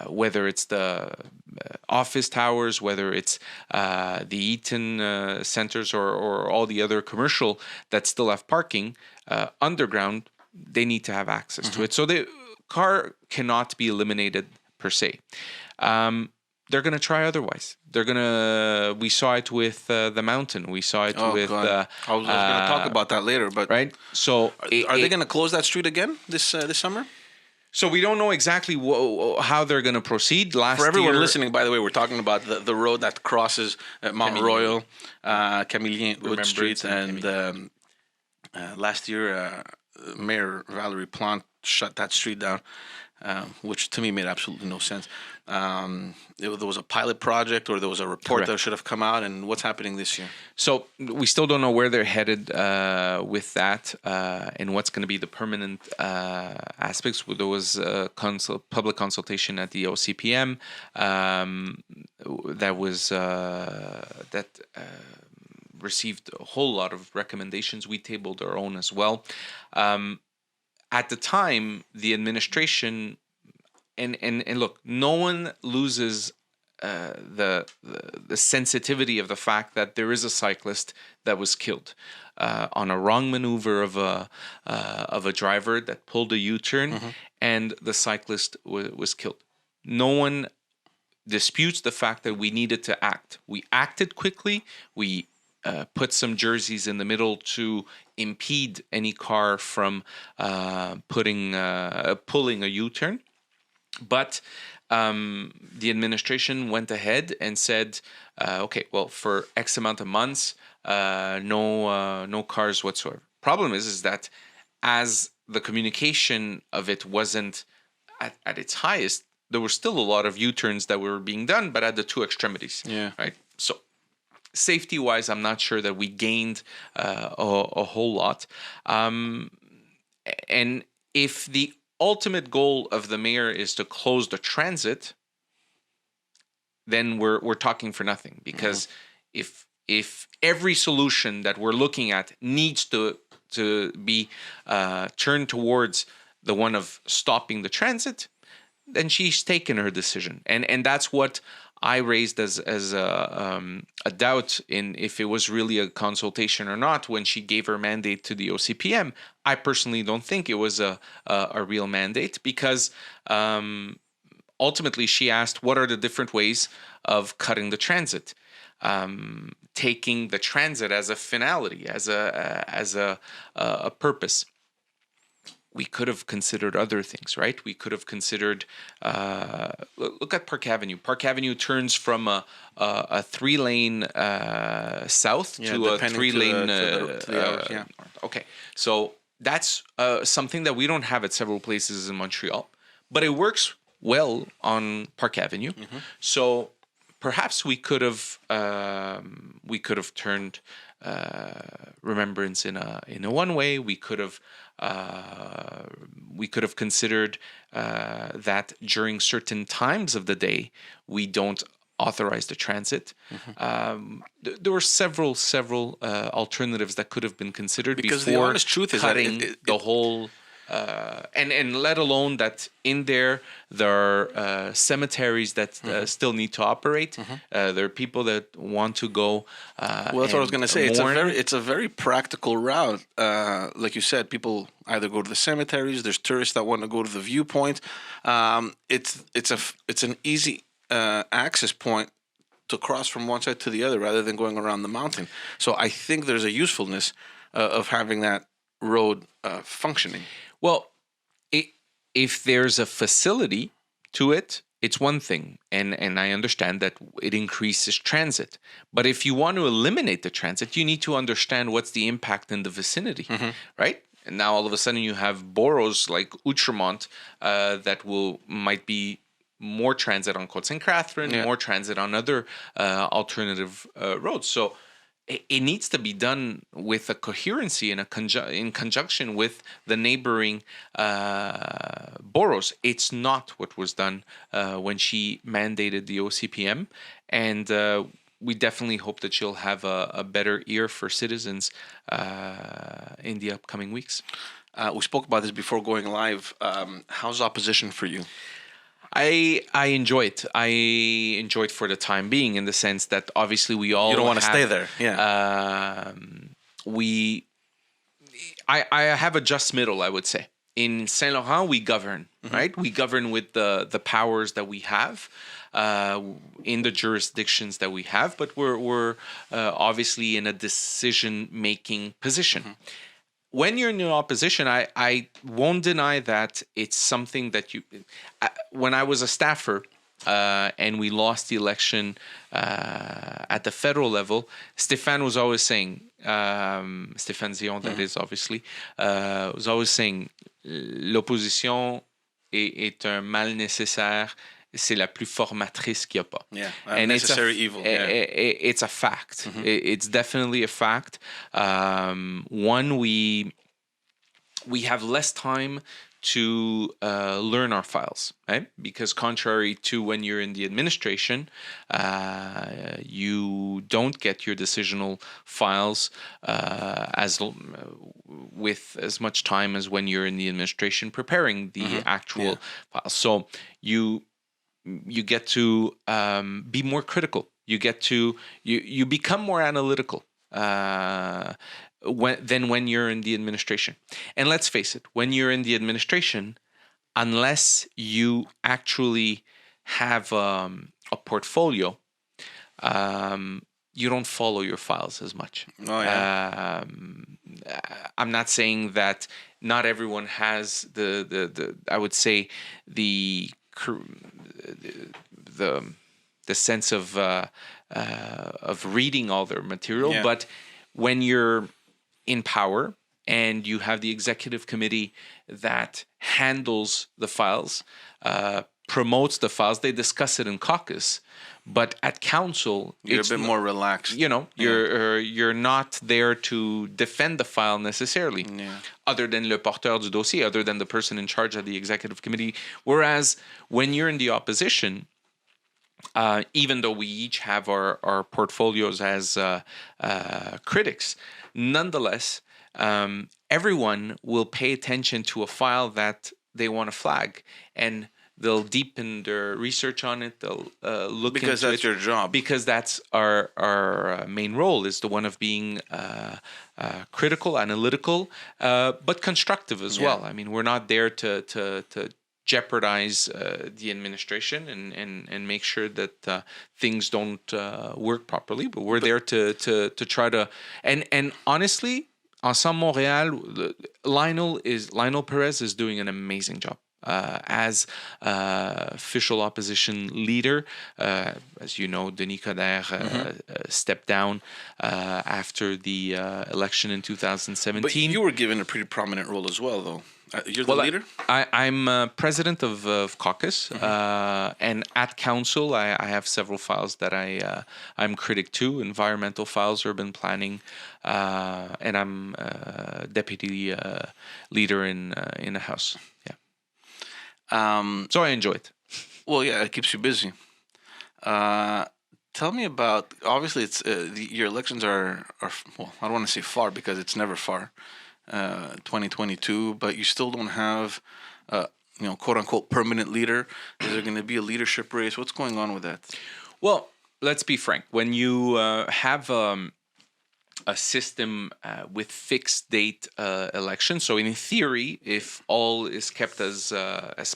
whether it's the office towers, whether it's the Eaton centers, or all the other commercial that still have parking underground, they need to have access to it. So the car cannot be eliminated per se. They're going to try otherwise. We saw it with the mountain. We saw it with... God. I was going to talk about that later, but... Right? So... Are they going to close that street again this summer? So we don't know exactly how they're going to proceed. For everyone listening, by the way, we're talking about the road that crosses Mount Royal, Camillien Wood Street, and last year, Mayor Valerie Plante shut that street down, which to me made absolutely no sense. There was a pilot project, or there was a report that should have come out, and what's happening this year? So we still don't know where they're headed with that, and what's going to be the permanent aspects. There was a public consultation at the OCPM that received a whole lot of recommendations. We tabled our own as well. At the time, the administration... And look, no one loses the sensitivity of the fact that there is a cyclist that was killed on a wrong maneuver of a driver that pulled a U-turn, and the cyclist was killed. No one disputes the fact that we needed to act. We acted quickly. We put some jerseys in the middle to impede any car from pulling a U-turn. But the administration went ahead and said, okay, well, for X amount of months, no cars whatsoever. Problem is that as the communication of it wasn't at its highest, there were still a lot of U-turns that were being done, but at the two extremities. Yeah. Right. So safety-wise, I'm not sure that we gained a whole lot. And if the ultimate goal of the mayor is to close the transit, then we're talking for nothing, because if every solution that we're looking at needs to be turned towards the one of stopping the transit, then she's taken her decision, and that's what I raised as a doubt in if it was really a consultation or not when she gave her mandate to the OCPM. I personally don't think it was a real mandate, because ultimately she asked what are the different ways of cutting the transit, taking the transit as a finality, as a purpose. We could have considered other things, right? We could have considered, look at Park Avenue. Park Avenue turns from a 3-lane south to a 3-lane north. Okay, so that's something that we don't have at several places in Montreal, but it works well on Park Avenue. So perhaps we could have turned remembrance in a one way. We could have considered that during certain times of the day we don't authorize the transit. There were several alternatives that could have been considered Because before the honest truth is that the whole. And let alone that in there are cemeteries that still need to operate. There are people that want to go. Well, that's what I was going to say. It's a very practical route. Like you said, people either go to the cemeteries. There's tourists that want to go to the viewpoint. It's an easy access point to cross from one side to the other rather than going around the mountain. So I think there's a usefulness of having that road functioning. Well, if there's a facility to it, it's one thing, and I understand that it increases transit. But if you want to eliminate the transit, you need to understand what's the impact in the vicinity, right? And now all of a sudden you have boroughs like Outremont that might be more transit on Côte Saint Catherine, more transit on other alternative roads. So it needs to be done with a coherency and in conjunction with the neighboring boroughs. It's not what was done when she mandated the OCPM, and we definitely hope that she'll have a better ear for citizens in the upcoming weeks. We spoke about this before going live. How's opposition for you? I enjoy it. I enjoy it for the time being, in the sense that obviously we all you don't want to stay there. Yeah. I have a just middle, I would say. In Saint Laurent, we govern, right? We govern with the powers that we have in the jurisdictions that we have, but we're obviously in a decision-making position. When you're in the opposition, I won't deny that it's something that when I was a staffer and we lost the election at the federal level, Stéphane was always saying, Stéphane Zion, that is obviously, was always saying, l'opposition est un mal nécessaire. C'est la plus formatrice qu'il n'y a pas. Yeah, necessary evil. It's a fact. It's definitely a fact. One, we have less time to learn our files, right? Because contrary to when you're in the administration, you don't get your decisional files with as much time as when you're in the administration preparing the actual files. So you get to be more critical. You get to you become more analytical than when you're in the administration. And let's face it, when you're in the administration, unless you actually have a portfolio, you don't follow your files as much. I'm not saying that not everyone has the I would say the sense of reading all their material, but when you're in power and you have the executive committee that handles the files, promotes the files, they discuss it in caucus, but at council you're a bit more relaxed. You're not there to defend the file necessarily, other than le porteur du dossier, other than the person in charge of the executive committee. Whereas when you're in the opposition, even though we each have our portfolios as critics, nonetheless, everyone will pay attention to a file that they want to flag, and they'll deepen their research on it. They'll look because into that's your job. Because that's our main role, is the one of being critical, analytical, but constructive as well. I mean, we're not there to jeopardize the administration and make sure that things don't work properly, but we're there to try to and honestly, Ensemble Montréal, Lionel Perez is doing an amazing job. as official opposition leader. As you know, Denis Coderre stepped down after the election in 2017. But you were given a pretty prominent role as well, though. You're the leader? I'm president of caucus, and at council, I have several files that I'm critic to: environmental files, urban planning, and I'm deputy leader in the house. Yeah. So I enjoy it. Well, yeah, it keeps you busy. Tell me about. Obviously, it's your elections are well. I don't want to say far because it's never far. 2022, but you still don't have, quote unquote, permanent leader. Is there going to be a leadership race? What's going on with that? Well, let's be frank. When you have a system with fixed date elections, so in theory, if all is kept as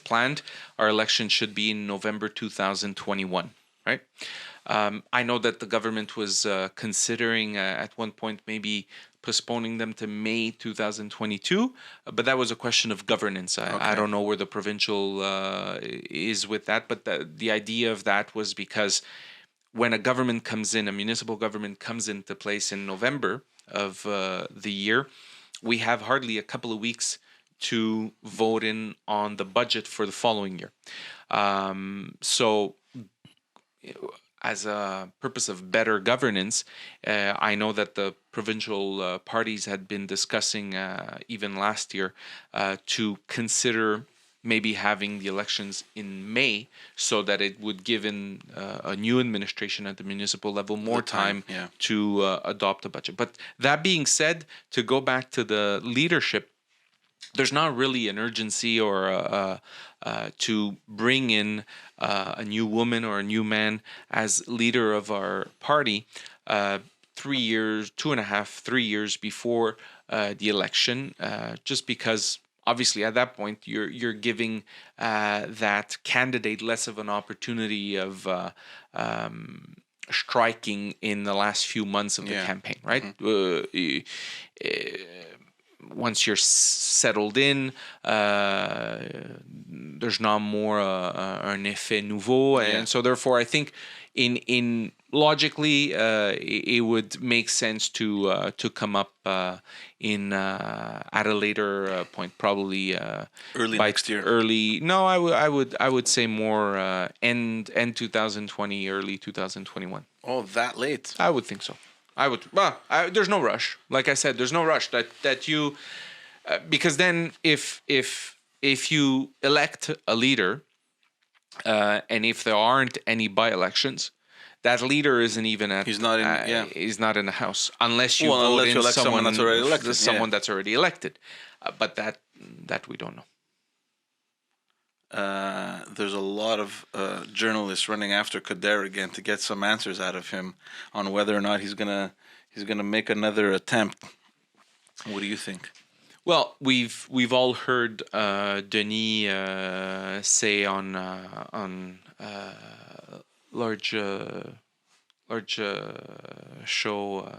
planned, our election should be in November 2021, right? I know that the government was considering at one point maybe postponing them to May 2022, but that was a question of governance. I don't know where the provincial is with that, but the idea of that was because when a government comes in, a municipal government comes into place in November of the year, we have hardly a couple of weeks to vote in on the budget for the following year. So as a purpose of better governance, I know that the provincial parties had been discussing even last year to consider maybe having the elections in May so that it would give in a new administration at the municipal level more time to adopt a budget. But that being said, to go back to the leadership, there's not really an urgency or to bring in a new woman or a new man as leader of our party 3 years, 2.5, 3 years before the election, just because obviously at that point you're giving that candidate less of an opportunity of striking in the last few months of the campaign, right? Once you're settled in, there's not more un effet nouveau, and so therefore I think in logically it would make sense to come up in at a later point, probably early next year. No, I would say more end 2020, early 2021. Oh, that late? I would think so. There's no rush. Like I said, there's no rush that you, because then if you elect a leader, and if there aren't any by-elections, that leader isn't even at. He's not in. He's not in the house unless you vote in someone that's already elected. Someone that's already elected, but that we don't know. There's a lot of journalists running after Coderre again to get some answers out of him on whether or not he's gonna make another attempt. What do you think? Well, we've all heard Denis say on large show,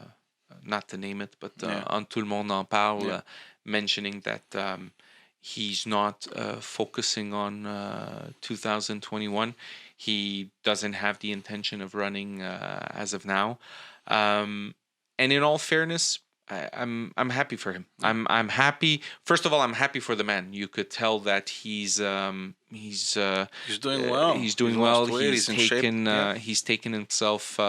not to name it, but on Tout le monde en parle, mentioning that he's not focusing on 2021. He doesn't have the intention of running as of now. And in all fairness, I'm happy for him. I'm happy. First of all, I'm happy for the man. You could tell that he's doing well. He's doing well. He's taken himself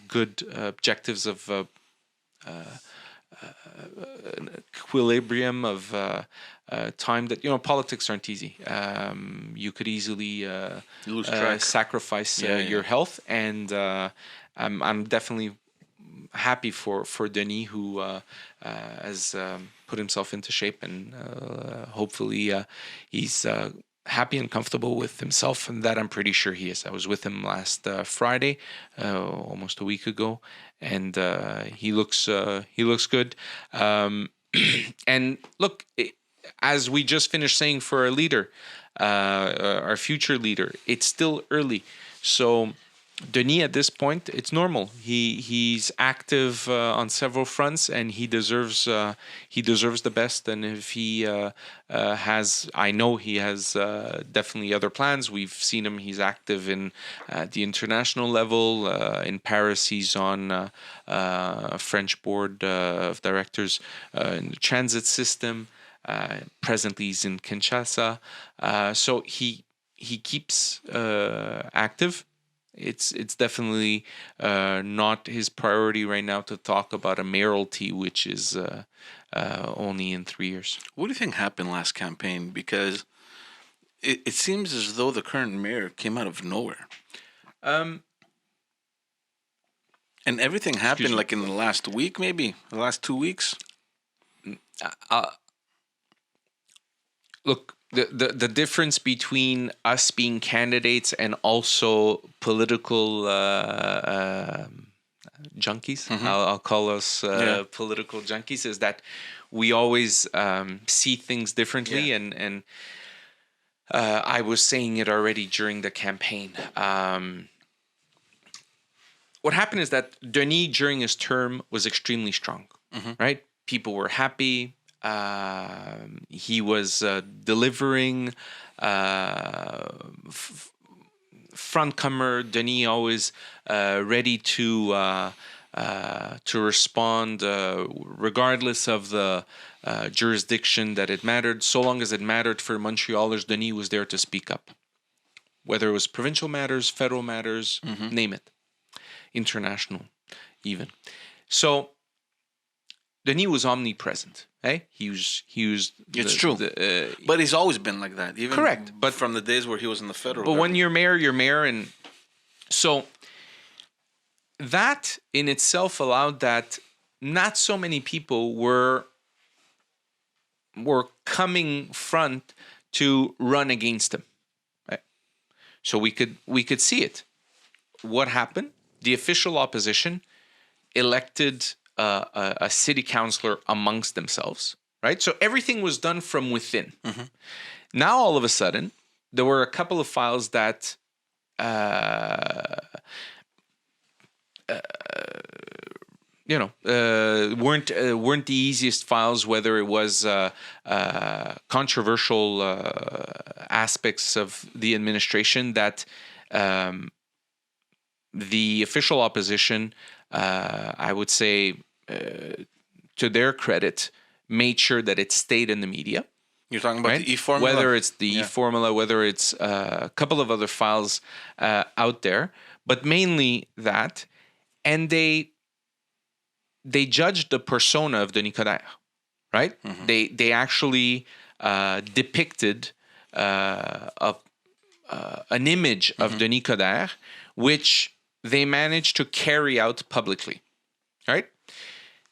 good objectives of equilibrium of time that politics aren't easy. You could easily lose track, sacrifice your health, and I'm definitely happy for Denis, who has put himself into shape, and hopefully he's happy and comfortable with himself, and that I'm pretty sure he is. I was with him last Friday, almost a week ago, and he looks good. And look, as we just finished saying for our leader, our future leader, it's still early, so Denis, at this point, it's normal. He's active on several fronts, and he deserves the best. And if he has, I know he has definitely other plans. We've seen him. He's active in the international level. In Paris, he's on French board of directors in the transit system. Presently, he's in Kinshasa. So he keeps active. It's definitely not his priority right now to talk about a mayoralty, which is only in 3 years. What do you think happened last campaign? Because it seems as though the current mayor came out of nowhere. And everything happened like in the last week, maybe the last 2 weeks. Look, the difference between us being candidates and also political junkies, I'll call us political junkies, is that we always see things differently. And I was saying it already during the campaign. What happened is that Denis, during his term, was extremely strong, right? People were happy. He was delivering, front-comer. Denis always ready to respond, regardless of the jurisdiction that it mattered. So long as it mattered for Montrealers, Denis was there to speak up. Whether it was provincial matters, federal matters, name it, international, even. So Denis was omnipresent. He was. It's true. But he's always been like that. Even correct. But from the days where he was in the federal. But when you're mayor, and so that in itself allowed that not so many people were coming front to run against him. Right? So we could see it. What happened? The official opposition elected a city councilor amongst themselves, right? So everything was done from within. Now, all of a sudden, there were a couple of files that weren't the easiest files, whether it was controversial aspects of the administration that the official opposition, I would say, to their credit, made sure that it stayed in the media. You're talking about the e-formula? Whether it's the e-formula, whether it's a couple of other files out there, but mainly that. And they judged the persona of Denis Coderre, right? They actually depicted an image of Denis Coderre, which they managed to carry out publicly, right?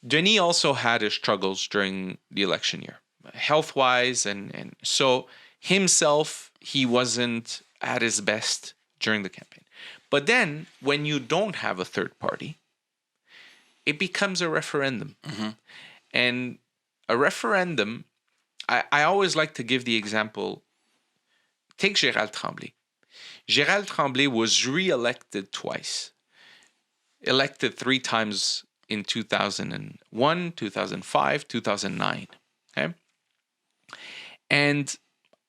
Denis also had his struggles during the election year, health-wise, and so himself, he wasn't at his best during the campaign. But then, when you don't have a third party, it becomes a referendum. And a referendum, I always like to give the example, take Gérald Tremblay. Gérald Tremblay was re-elected twice, elected 3 times in 2001, 2005, 2009. Okay? And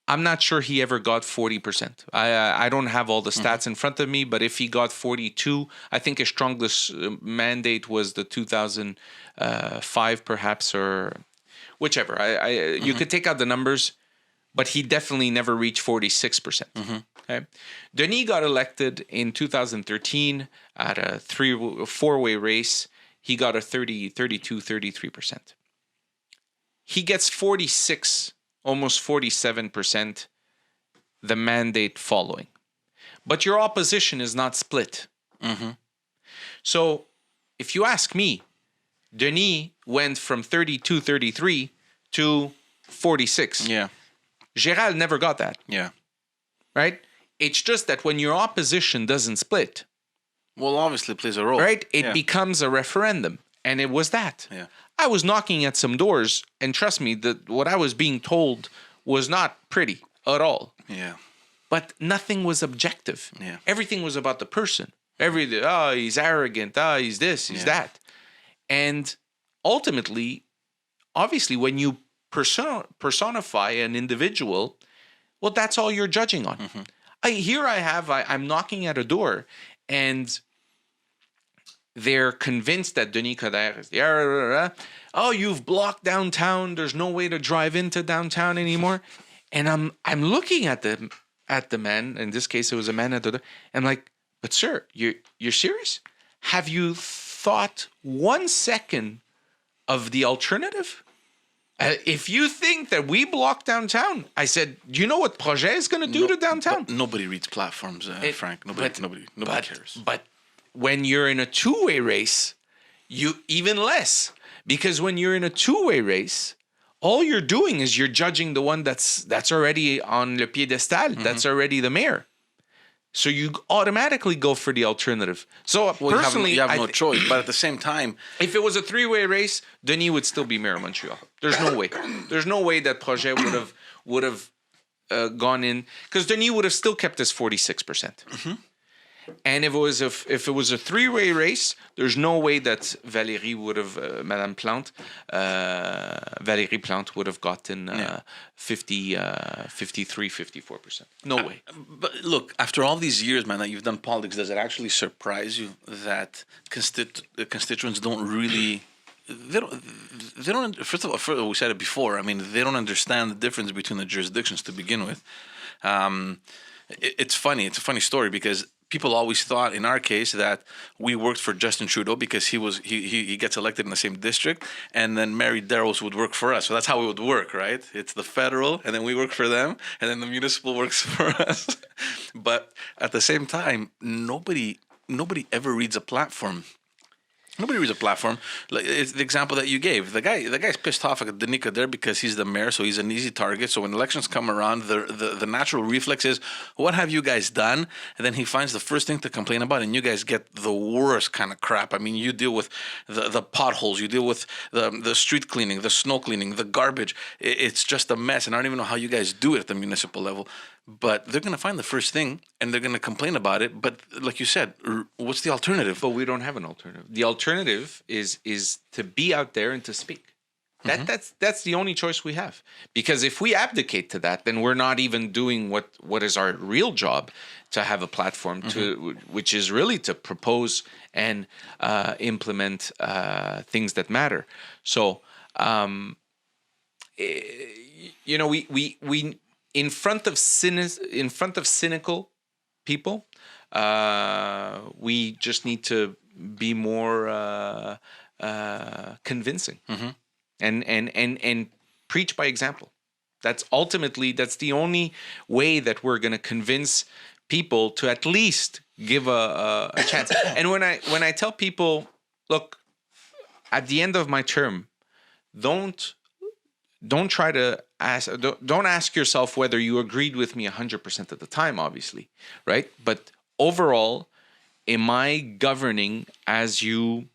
I'm not sure he ever got 40%. I don't have all the stats in front of me, but if he got 42, I think his strongest mandate was the 2005 perhaps, or whichever. You could take out the numbers, but he definitely never reached 46%. Okay? Denis got elected in 2013 at a 4-way race. He got a 33%. He gets 46, almost 47% the mandate following. But your opposition is not split. So if you ask me, Denis went from 32, 33 to 46. Yeah. Gérald never got that. Yeah. Right? It's just that when your opposition doesn't split, well, obviously it plays a role. Right? It becomes a referendum. And it was that. Yeah. I was knocking at some doors, and trust me, what I was being told was not pretty at all. Yeah. But nothing was objective. Yeah. Everything was about the person. Every day, oh, he's arrogant. Oh, he's this, he's that. And ultimately, obviously, when you personify an individual, well, that's all you're judging on. I'm knocking at a door, and they're convinced that Denis Coderre is oh, you've blocked downtown. There's no way to drive into downtown anymore. And I'm looking at the man. In this case, it was a man at the door. I'm like, but sir, you're serious? Have you thought 1 second of the alternative? If you think that we block downtown, I said, do you know what Projet is going to do to downtown? Nobody reads platforms, Frank. Nobody cares. But when you're in a two-way race, you even less. Because when you're in a two-way race, all you're doing is you're judging the one that's already on le piédestal, that's already the mayor. So you automatically go for the alternative. So personally, you have no choice. But at the same time, if it was a three-way race, Denis would still be mayor of Montreal. There's no way. There's no way that Projet would have gone in, because Denis would have still kept his 46%. And if it was a three-way race, there's no way that Valérie would have, Madame Plante, Valérie Plante would have gotten 53, 54%. No way. But look, after all these years, man, that you've done politics, does it actually surprise you that constituents don't really... They don't. First of all, we said it before. I mean, they don't understand the difference between the jurisdictions to begin with. It's funny. It's a funny story because people always thought, in our case, that we worked for Justin Trudeau because he gets elected in the same district, and then Mary Darrows would work for us. So that's how it would work, right? It's the federal, and then we work for them, and then the municipal works for us. But at the same time, nobody ever reads a platform. Nobody reads a platform. Like, it's the example that you gave. The guy's pissed off at Denis Coderre because he's the mayor, so he's an easy target. So when elections come around, the natural reflex is, what have you guys done? And then he finds the first thing to complain about, and you guys get the worst kind of crap. I mean, you deal with the potholes, you deal with the street cleaning, the snow cleaning, the garbage. It's just a mess, and I don't even know how you guys do it at the municipal level. But they're going to find the first thing, and they're going to complain about it. But like you said, what's the alternative? But we don't have an alternative. The alternative is to be out there and to speak. That's the only choice we have. Because if we abdicate to that, then we're not even doing what is our real job, to have a platform, which is really to propose and implement things that matter. So, we in front of cynical people, we just need to be more convincing, and preach by example. That's the only way that we're going to convince people to at least give a chance. And when I tell people, look, at the end of my term, don't try to don't ask yourself whether you agreed with me 100% of the time, obviously, right? But overall, am I governing as you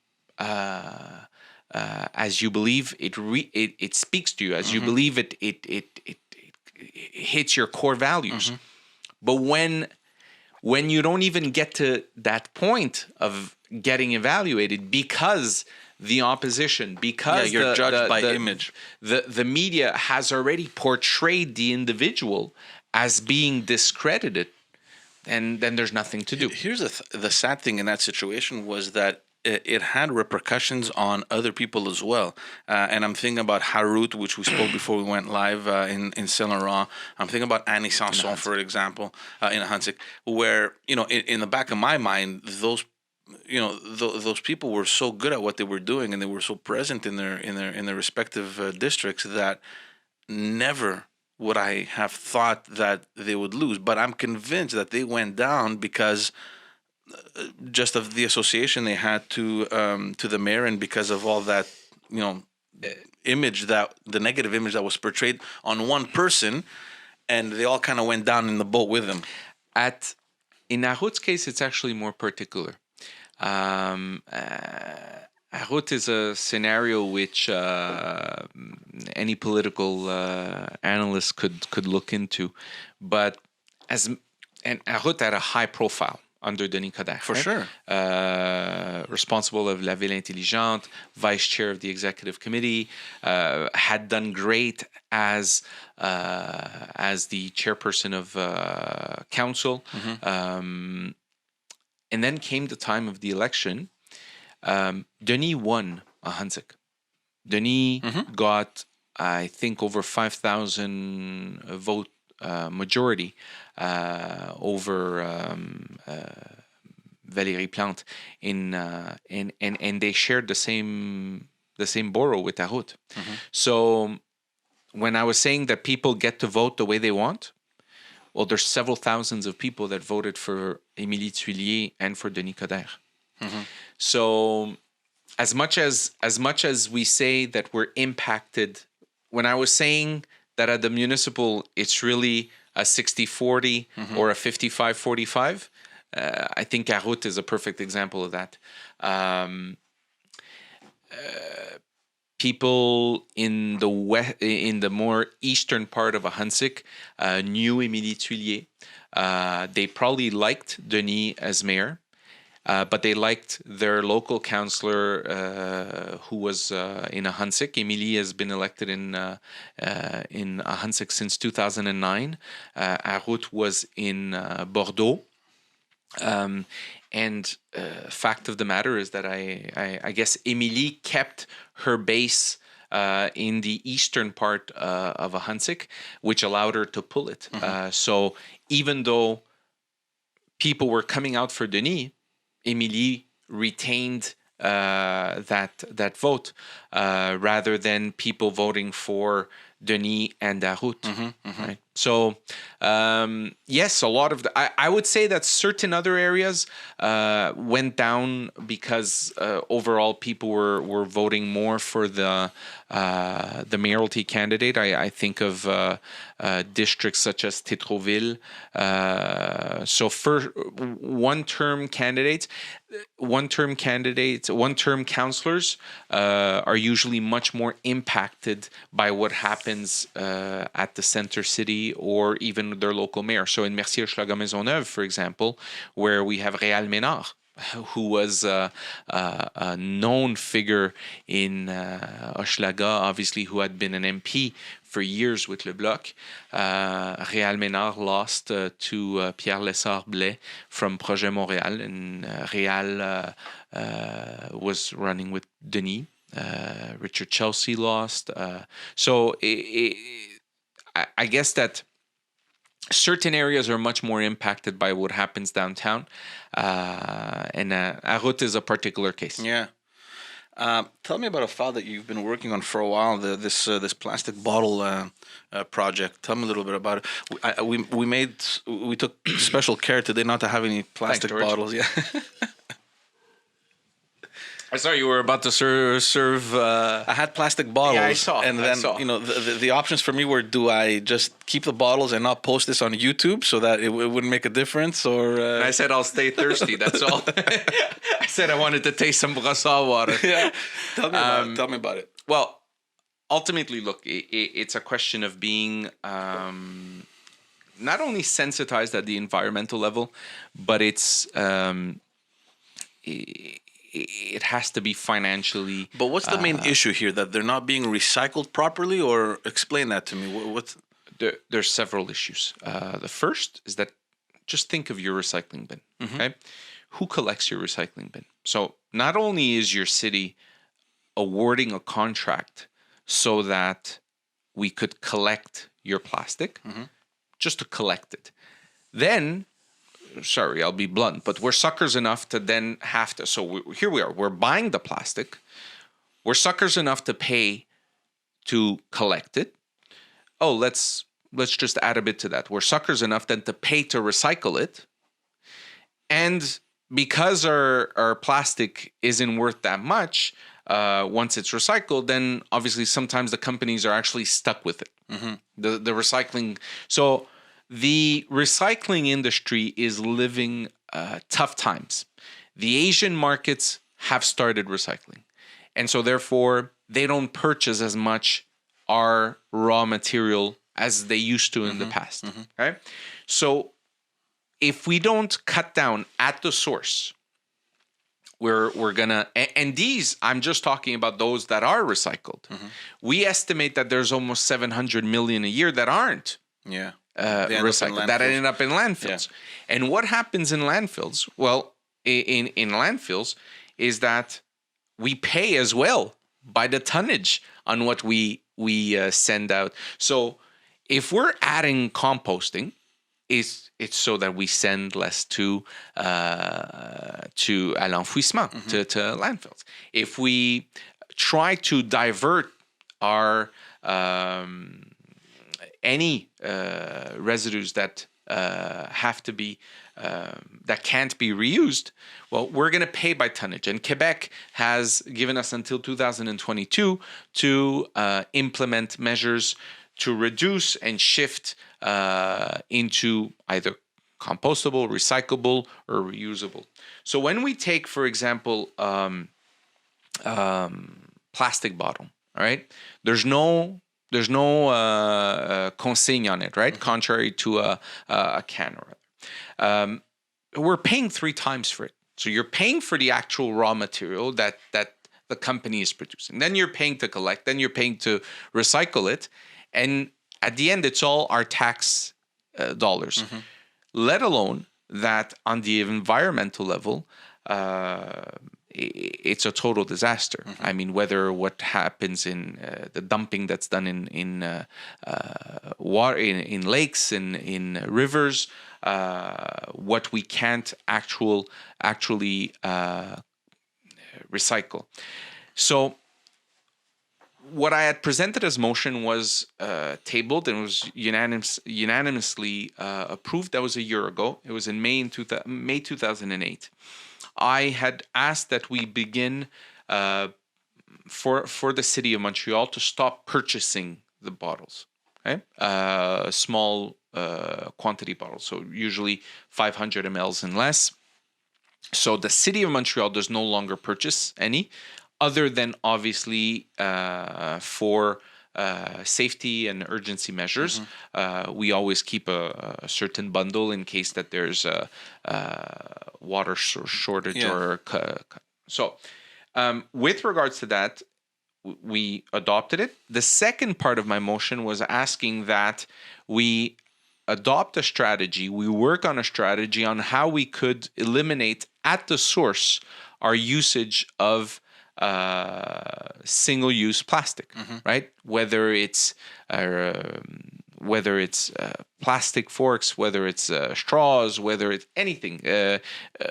believe it speaks to you, as you believe it hits your core values? But when you don't even get to that point of getting evaluated because the opposition, because you're judged by image. The media has already portrayed the individual as being discredited, and then there's nothing to do. Here's the sad thing in that situation was that it had repercussions on other people as well. And I'm thinking about Harut, which we spoke before we went live in Saint Laurent. I'm thinking about Annie Sanson, for example, in Hansik, where, in the back of my mind, those people were so good at what they were doing, and they were so present in their respective districts, that never would I have thought that they would lose. But I'm convinced that they went down because just of the association they had to the mayor, and because of all that image, that the negative image that was portrayed on one person, and they all kind of went down in the boat with him. In Harut's case, it's actually more particular. Harut is a scenario which any political analyst could look into, but Harut had a high profile under Denis Coderre. For sure. Responsible of La Ville Intelligente, vice chair of the executive committee, had done great as the chairperson of council. And then came the time of the election. Denis won a Hansik. Denis got, I think, over 5,000 vote majority over Valérie Plante and they shared the same borough with Arut. So when I was saying that people get to vote the way they want, well, there's several thousands of people that voted for Émilie Tuilier and for Denis Coderre. So as much as we say that we're impacted, when I was saying that at the municipal, it's really a 60-40 or a 55-45, I think Arut is a perfect example of that. People in the more eastern part of Ahansik knew Émilie Tuilier. They probably liked Denis as mayor, but they liked their local councillor who was in Ahansik. Émilie has been elected in Ahansik since 2009. Arut was in Bordeaux. And fact of the matter is that I guess Émilie kept her base in the eastern part of Ahansik, which allowed her to pull it. So even though people were coming out for Denis, Émilie retained that vote rather than people voting for Denis and Arut. Right? So yes, a lot of I would say that certain other areas went down because overall people were voting more for the mayoralty candidate. I think of districts such as Tétroville. So for one-term councillors are usually much more impacted by what happens at the center city or even their local mayor. So in Mercier-Hochelaga-Maisonneuve, for example, where we have Réal Ménard, who was a known figure in Hochelaga, obviously, who had been an MP for years with Le Bloc. Réal Ménard lost to Pierre Lessard-Blais from Projet Montréal, and Réal was running with Denis. Richard Chelsea lost. So I guess that certain areas are much more impacted by what happens downtown, and Arut is a particular case. Yeah. Tell me about a file that you've been working on for a while. This plastic bottle project. Tell me a little bit about it. We took special care today not to have any plastic bottles. Yeah. I saw you were about to serve. I had plastic bottles. Yeah, I saw. And then the options for me were: do I just keep the bottles and not post this on YouTube so that it wouldn't make a difference, or? I said I'll stay thirsty. That's all. I said I wanted to taste some Brassard water. Yeah. Tell me about it. Well, ultimately, look, it's a question of being not only sensitized at the environmental level, but it has to be financially. But what's the main issue here? That they're not being recycled properly, or explain that to me. There's several issues. The first is that just think of your recycling bin. Okay, who collects your recycling bin? So not only is your city awarding a contract so that we could collect your plastic, just to collect it, then. Sorry, I'll be blunt, but we're suckers enough to then have to. So here we are. We're buying the plastic. We're suckers enough to pay to collect it. Oh, let's just add a bit to that. We're suckers enough then to pay to recycle it. And because our plastic isn't worth that much, once it's recycled, then obviously sometimes the companies are actually stuck with it. The recycling. So the recycling industry is living tough times. The Asian markets have started recycling. And so therefore, they don't purchase as much our raw material as they used to in the past. Right? So if we don't cut down at the source, we're gonna, and these, I'm just talking about those that are recycled. We estimate that there's almost 700 million a year that aren't recycled, that end up in landfills. And what happens in landfills? Well, in landfills is that we pay as well by the tonnage on what we send out. So if we're adding composting, it's so that we send less to à l'enfouissement, to landfills. If we try to divert our any residues that have to be that can't be reused, well, we're going to pay by tonnage. And Quebec has given us until 2022 to implement measures to reduce and shift into either compostable, recyclable, or reusable. So when we take, for example, plastic bottle, all right, there's no consigne on it, right? Contrary to a can or other. We're paying 3 times for it. So you're paying for the actual raw material that the company is producing. Then you're paying to collect. Then you're paying to recycle it. And at the end, it's all our tax dollars. Let alone that on the environmental level, it's a total disaster. I mean, whether what happens in the dumping that's done in water, in lakes, in rivers, what we can't actually recycle. So what I had presented as motion was tabled and was unanimously approved. That was a year ago. It was in May 2008. I had asked that we begin for the city of Montreal to stop purchasing the bottles, okay? Small quantity bottles, so usually 500 mLs and less. So the city of Montreal does no longer purchase any, other than obviously for safety and urgency measures. We always keep a certain bundle in case that there's a water shortage or so. With regards to that, we adopted it. The second part of my motion was asking that we adopt a strategy, we work on a strategy on how we could eliminate at the source our usage of single-use plastic, right? Whether it's plastic forks, whether it's straws, whether it's anything,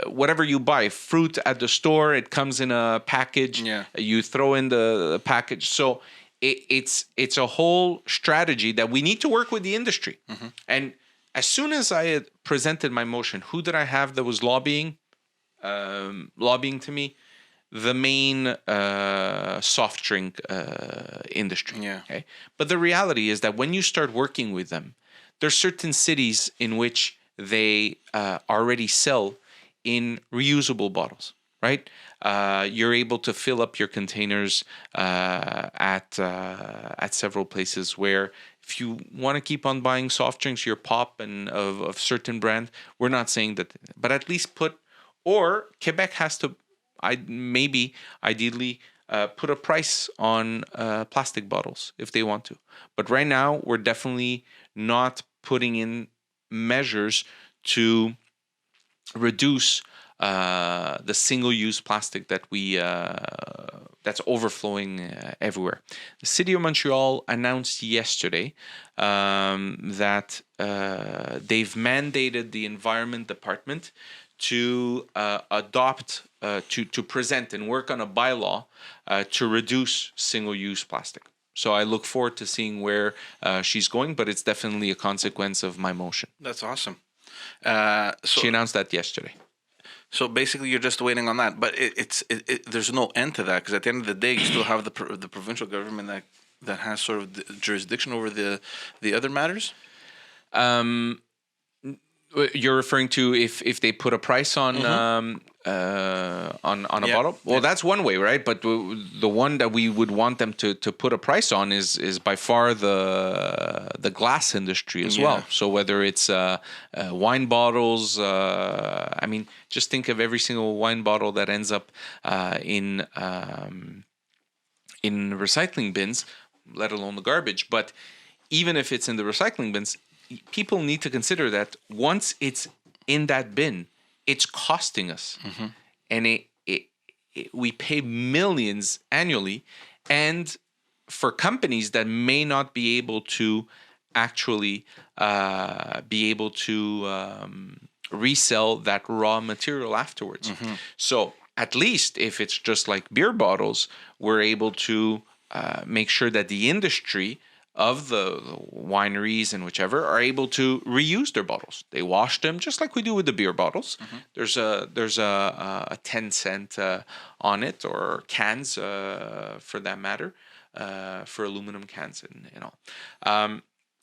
whatever you buy, fruit at the store, it comes in a package. You throw in the package. So it's a whole strategy that we need to work with the industry. And as soon as I had presented my motion, who did I have that was lobbying to me? The main soft drink industry. Okay? But the reality is that when you start working with them, there's certain cities in which they already sell in reusable bottles, right? You're able to fill up your containers at several places where if you want to keep on buying soft drinks, your pop and of certain brand, we're not saying that, but at least or Quebec has to ideally put a price on plastic bottles if they want to. But right now, we're definitely not putting in measures to reduce the single-use plastic that that's overflowing everywhere. The City of Montreal announced yesterday that they've mandated the Environment Department to adopt, to present and work on a bylaw to reduce single-use plastic. So I look forward to seeing where she's going, but it's definitely a consequence of my motion. That's awesome. She announced that yesterday. So basically, you're just waiting on that, but there's no end to that, because at the end of the day, you still have the provincial government that has sort of the jurisdiction over the other matters. You're referring to if they put a price on on a bottle. Well, that's one way, right? But the one that we would want them to put a price on is by far the glass industry as well. So whether it's wine bottles, I mean, just think of every single wine bottle that ends up in recycling bins, let alone the garbage. But even if it's in the recycling bins, people need to consider that once it's in that bin, it's costing us, and we pay millions annually, and for companies that may not be able to actually resell that raw material afterwards. So at least if it's just like beer bottles, we're able to make sure that the industry of the wineries and whichever are able to reuse their bottles. They wash them just like we do with the beer bottles. There's a 10-cent on it, or cans for that matter, for aluminum cans and all.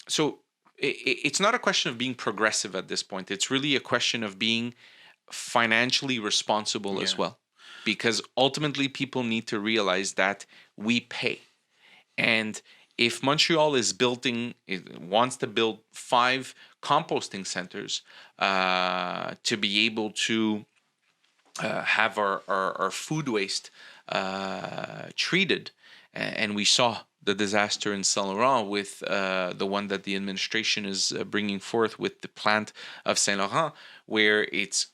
So it's not a question of being progressive at this point. It's really a question of being financially responsible as well, because ultimately people need to realize that we pay. And if Montreal wants to build 5 composting centers to be able to have our food waste treated, and we saw the disaster in Saint Laurent with the one that the administration is bringing forth with the plant of Saint Laurent, where it's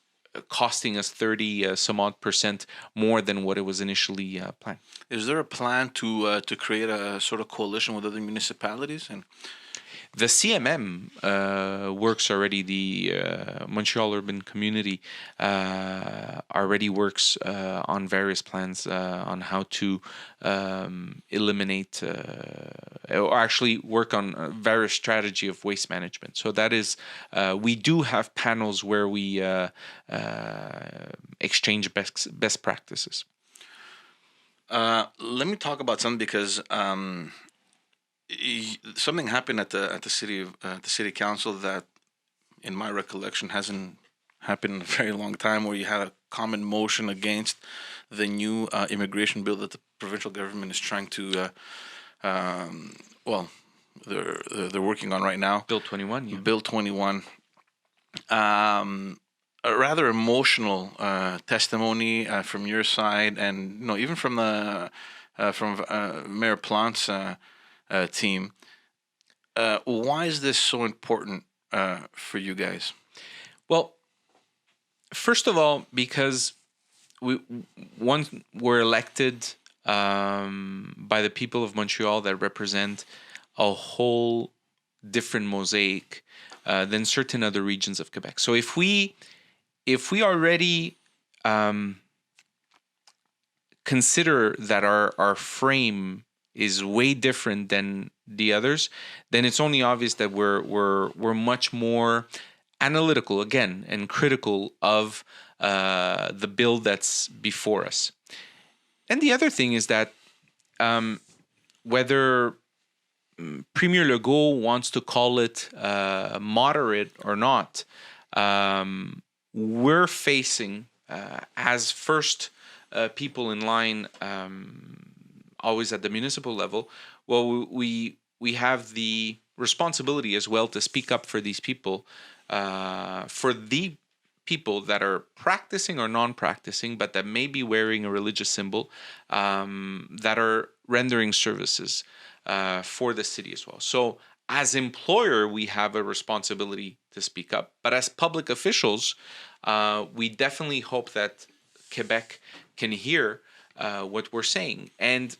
costing us 30 some odd % more than what it was initially planned. Is there a plan to create a sort of coalition with other municipalities? And the CMM works already. The Montreal Urban Community already works on various plans on how to eliminate or actually work on various strategy of waste management. So that is, we do have panels where we exchange best practices. Let me talk about something, because something happened at the city council that, in my recollection, hasn't happened in a very long time, where you had a common motion against the new immigration bill that the provincial government is trying to they're working on right now. Bill 21. Yeah. Bill 21. A rather emotional testimony from your side, and even from Mayor Plante's team. Why is this so important for you guys? Well, first of all, because we're elected by the people of Montreal that represent a whole different mosaic than certain other regions of Quebec. So if we already consider that our frame is way different than the others, then it's only obvious that we're much more analytical again and critical of the bill that's before us. And the other thing is that whether Premier Legault wants to call it moderate or not, we're facing as first people in line, always at the municipal level. Well, we have the responsibility as well to speak up for these people, for the people that are practicing or non-practicing, but that may be wearing a religious symbol, that are rendering services for the city as well. So as employer, we have a responsibility to speak up, but as public officials, we definitely hope that Quebec can hear what we're saying. And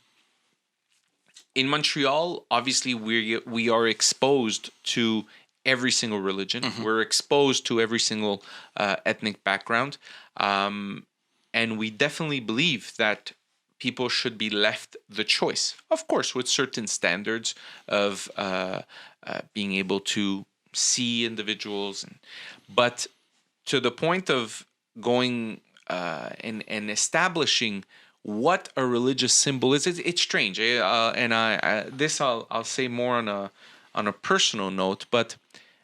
in Montreal, obviously, we are exposed to every single religion. We're exposed to every single ethnic background. And we definitely believe that people should be left the choice, of course, with certain standards of being able to see individuals. But to the point of going and establishing what a religious symbol is, it's strange. And I'll say more on a personal note, but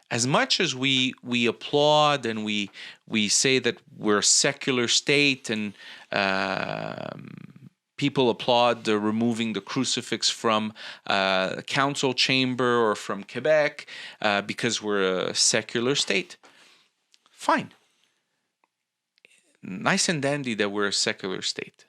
as much as we applaud and we say that we're a secular state, and people applaud the removing the crucifix from council chamber or from Quebec because we're a secular state, fine. Nice and dandy that we're a secular state.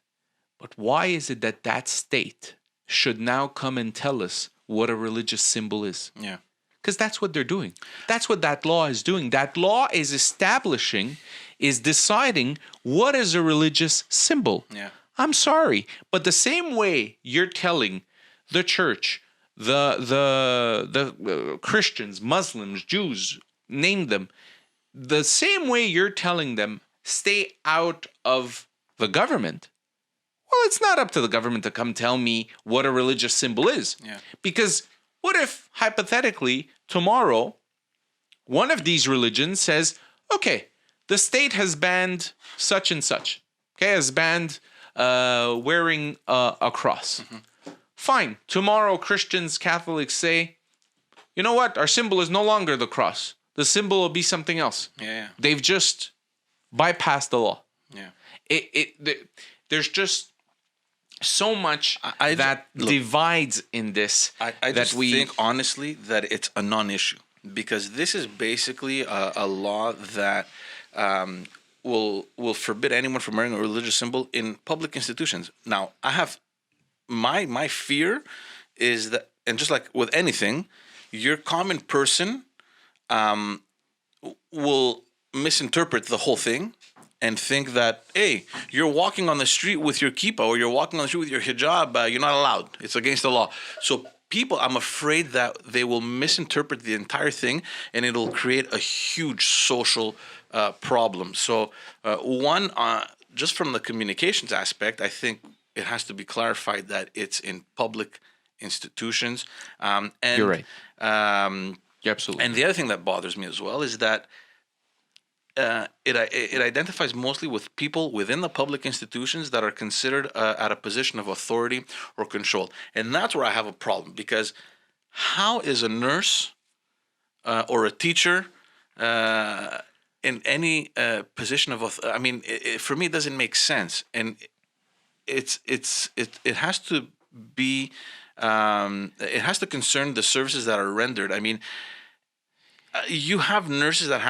But why is it that that state should now come and tell us what a religious symbol is? Yeah. Because that's what they're doing. That's what that law is doing. That law is establishing, is deciding what is a religious symbol. Yeah. I'm sorry, but the same way you're telling the church, the Christians, Muslims, Jews, name them, the same way you're telling them stay out of the government. Well, it's not up to the government to come tell me what a religious symbol is. Yeah. Because what if, hypothetically, tomorrow, one of these religions says, okay, the state has banned such and such, okay, has banned wearing a cross. Mm-hmm. Fine. Tomorrow, Christians, Catholics say, you know what? Our symbol is no longer the cross. The symbol will be something else. Yeah. They've just bypassed the law. Yeah. There's just so much I that divides in this. I just think, honestly, that it's a non-issue, because this is basically a law that will forbid anyone from wearing a religious symbol in public institutions. Now, I have my fear is that, and just like with anything, your common person will misinterpret the whole thing and think that, hey, you're walking on the street with your kippah, or you're walking on the street with your hijab, you're not allowed. It's against the law. So people, I'm afraid that they will misinterpret the entire thing, and it'll create a huge social problem. So one, just from the communications aspect, I think it has to be clarified that it's in public institutions. And you're right. Absolutely. And the other thing that bothers me as well is that it identifies mostly with people within the public institutions that are considered at a position of authority or control. And that's where I have a problem, because how is a nurse or a teacher in any position of authority? I mean, for me, it doesn't make sense. And it has to be, it has to concern the services that are rendered. I mean, you have nurses that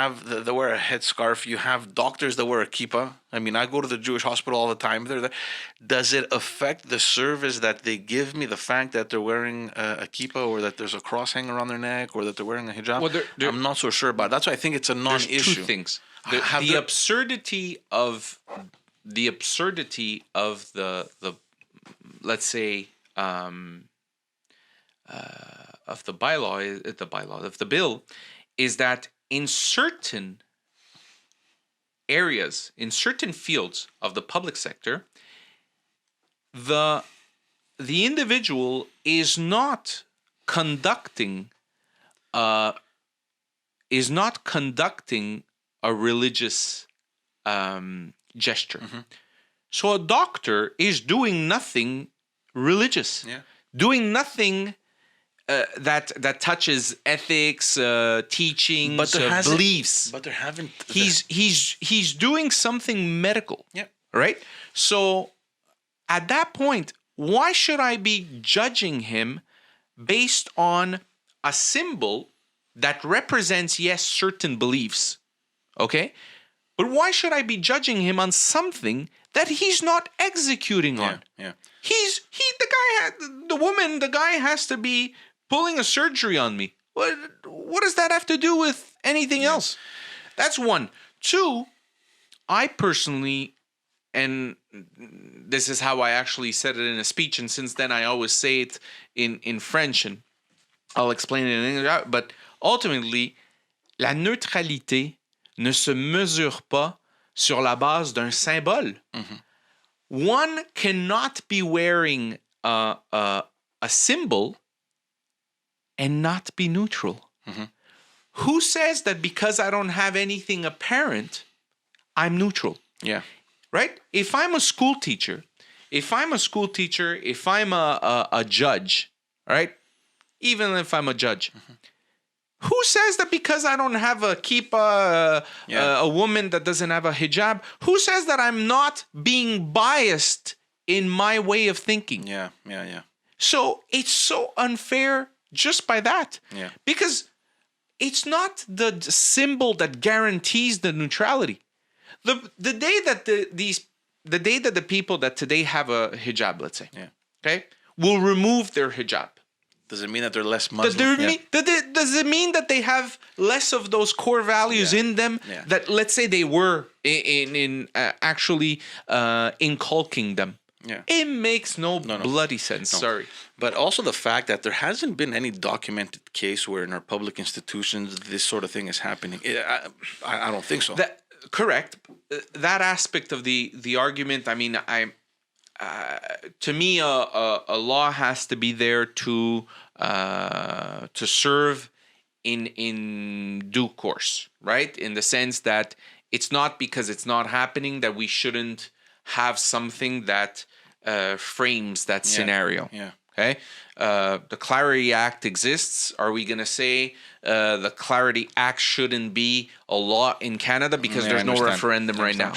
wear a headscarf. You have doctors that wear a kippah. I mean, I go to the Jewish hospital all the time. Does it affect the service that they give me, the fact that they're wearing a kippah, or that there's a cross hanging around their neck, or that they're wearing a hijab? Well, I'm not so sure about it. That's why I think it's a non-issue. There's two things. The absurdity of the let's say of the bylaw of the bill is that in certain areas, in certain fields of the public sector, the individual is not conducting a religious gesture. Mm-hmm. So a doctor is doing nothing religious, doing nothing that touches ethics, teachings, beliefs. But there haven't. He's doing something medical. Yeah. Right. So at that point, why should I be judging him based on a symbol that represents, yes, certain beliefs? Okay. But why should I be judging him on something that he's not executing on? Yeah. The guy has to be pulling a surgery on me. What does that have to do with anything else? That's one. Two, I personally, and this is how I actually said it in a speech, and since then I always say it in French, and I'll explain it in English, but ultimately, la neutralité ne se mesure pas sur la base d'un symbole. Mm-hmm. One cannot be wearing a symbol and not be neutral. Mm-hmm. Who says that because I don't have anything apparent, I'm neutral? Yeah. Right? If I'm a school teacher, if I'm a judge, right? Even if I'm a judge, mm-hmm. Who says that because I don't have a kippah, a woman that doesn't have a hijab, who says that I'm not being biased in my way of thinking? Yeah. So it's so unfair just by that. Yeah. Because it's not the symbol that guarantees the neutrality. The day that the day that the people that today have a hijab, let's say, okay, will remove their hijab. Does it mean that they're less Muslim? Does it mean that they have less of those core values in them that, let's say, they were in actually inculcating them? Yeah. It makes no bloody sense. No. Sorry. But also the fact that there hasn't been any documented case where in our public institutions this sort of thing is happening. I don't think so. Correct. That aspect of the argument, I mean, to me, a law has to be there to serve in due course, right? In the sense that it's not because it's not happening that we shouldn't have something that frames that scenario. Yeah. Okay. The Clarity Act exists. Are we going to say the Clarity Act shouldn't be a law in Canada because there's no referendum right now?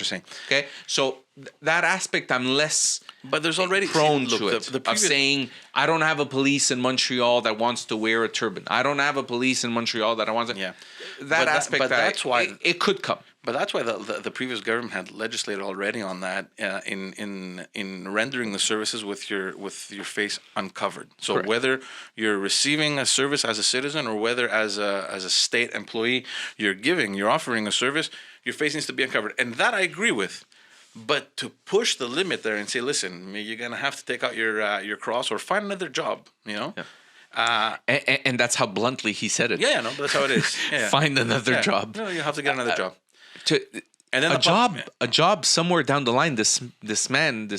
Okay. So that aspect I'm less but there's already prone to it of saying I don't have a police in Montreal that wants to wear a turban. I don't have a police in Montreal that wants to. Yeah. That's why it could come. But that's why the previous government had legislated already on that in rendering the services with your face uncovered. So Correct. Whether you're receiving a service as a citizen or whether as a state employee you're offering a service, your face needs to be uncovered. And that I agree with. But to push the limit there and say, listen, you're gonna have to take out your cross or find another job, you know. Yeah. And that's how bluntly he said it. Yeah, no, but that's how it is. Yeah. Find another job. No, you have to get another job. And then a job somewhere down the line. This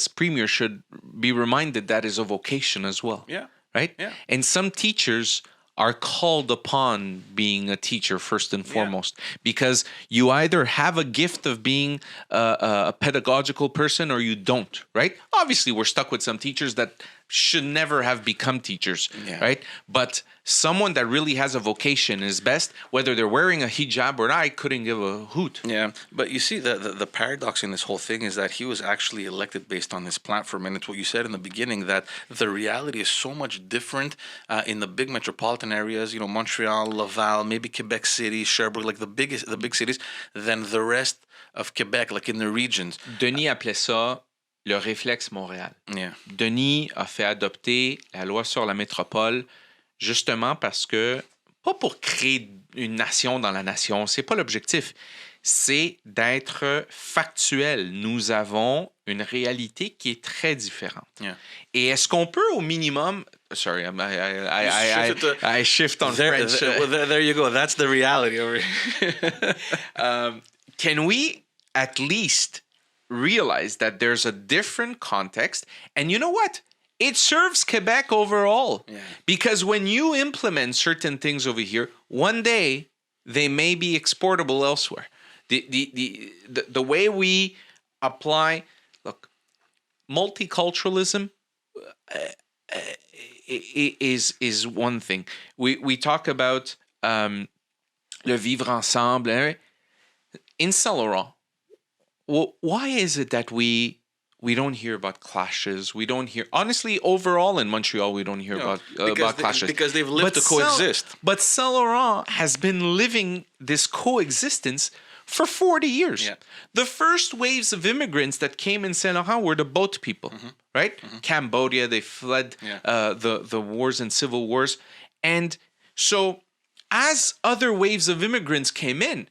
premier should be reminded that is a vocation as well. Yeah. Right. Yeah. And some teachers are called upon being a teacher first and foremost because you either have a gift of being a pedagogical person or you don't. Right. Obviously, we're stuck with some teachers that should never have become teachers, right? But someone that really has a vocation is best, whether they're wearing a hijab or not. I couldn't give a hoot. Yeah, but you see, the paradox in this whole thing is that he was actually elected based on this platform, and it's what you said in the beginning, that the reality is so much different in the big metropolitan areas, you know, Montreal, Laval, maybe Quebec City, Sherbrooke, like the big cities, than the rest of Quebec, like in the regions. Denis appelait ça le réflexe Montréal. Yeah. Denis a fait adopter la loi sur la métropole justement parce que, pas pour créer une nation dans la nation, c'est pas l'objectif, c'est d'être factuel. Nous avons une réalité qui est très différente. Yeah. Et est-ce qu'on peut au minimum... Sorry, I shift on French. There you go. That's the reality over here. Can we at least realize that there's a different context? And you know what? It serves Quebec overall. Yeah. Because when you implement certain things over here, one day they may be exportable elsewhere. The way we apply, look, multiculturalism is one thing. We talk about le vivre ensemble. In Saint Laurent, why is it that we don't hear about clashes? We don't hear, honestly, overall in Montreal, we don't hear about clashes. Because they've lived to coexist. But Saint Laurent has been living this coexistence for 40 years. Yeah. The first waves of immigrants that came in Saint Laurent were the boat people, right? Mm-hmm. Cambodia, they fled the wars and civil wars. And so as other waves of immigrants came in,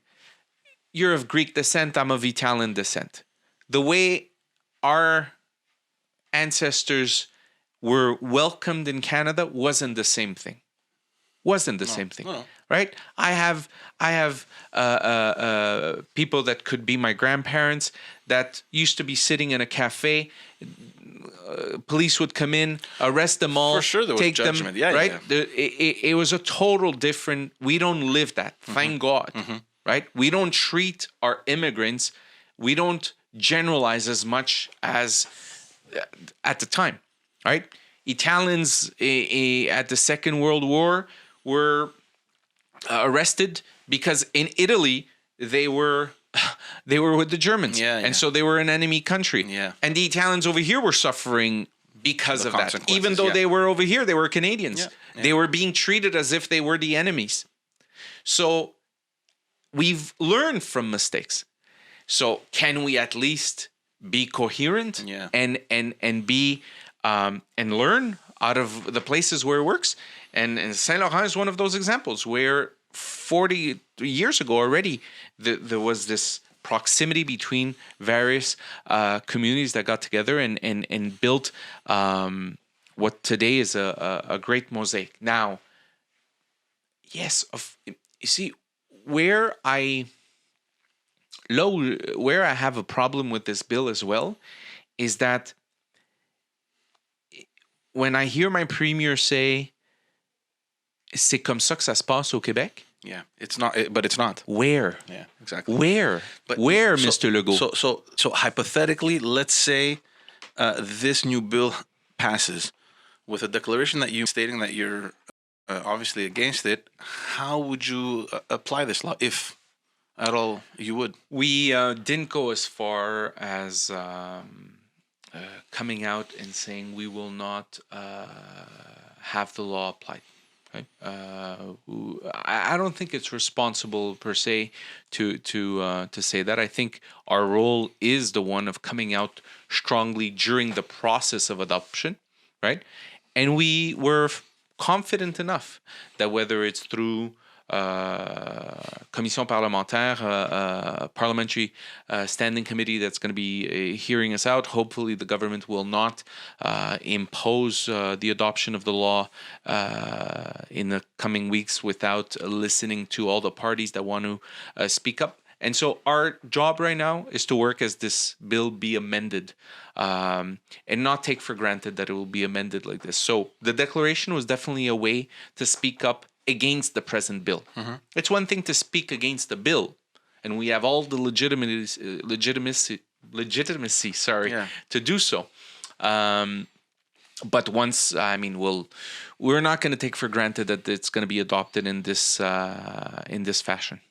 you're of Greek descent, I'm of Italian descent. The way our ancestors were welcomed in Canada wasn't the same thing. No. Right? I have people that could be my grandparents that used to be sitting in a cafe. Police would come in, arrest them all, for sure there was take judgment. them. Right? Yeah. It was a total different. We don't live that. Thank God. Mm-hmm. Right? We don't treat our immigrants. We don't generalize as much as at the time. Right? Italians at the Second World War were arrested because in Italy they were with the Germans, and so they were an enemy country. Yeah. And the Italians over here were suffering because of that. consequences, Even though they were over here, they were Canadians. They were being treated as if they were the enemies. So we've learned from mistakes. So can we at least be coherent and be and learn out of the places where it works? And Saint Laurent is one of those examples where 40 years ago already there was this proximity between various communities that got together and built what today is a great mosaic. Now, yes, you see, where I have a problem with this bill as well is that when I hear my premier say, c'est comme ça que ça se passe au Québec. Yeah, it's not, but it's not. Where? Yeah, exactly. Where? But Where, Mr. Legault? So hypothetically, let's say this new bill passes with a declaration that you stating that you're obviously against it. How would you apply this law, if at all you would? We didn't go as far as coming out and saying we will not have the law applied. Right? I don't think it's responsible per se to say that. I think our role is the one of coming out strongly during the process of adoption, right? And we were confident enough that whether it's through commission parlementaire, parliamentary standing committee that's going to be hearing us out. Hopefully the government will not impose the adoption of the law in the coming weeks without listening to all the parties that want to speak up. And so our job right now is to work as this bill be amended and not take for granted that it will be amended like this. So the declaration was definitely a way to speak up against the present bill. Mm-hmm. It's one thing to speak against the bill, and we have all the legitimacy to do so. But once, we're not going to take for granted that it's going to be adopted in this fashion.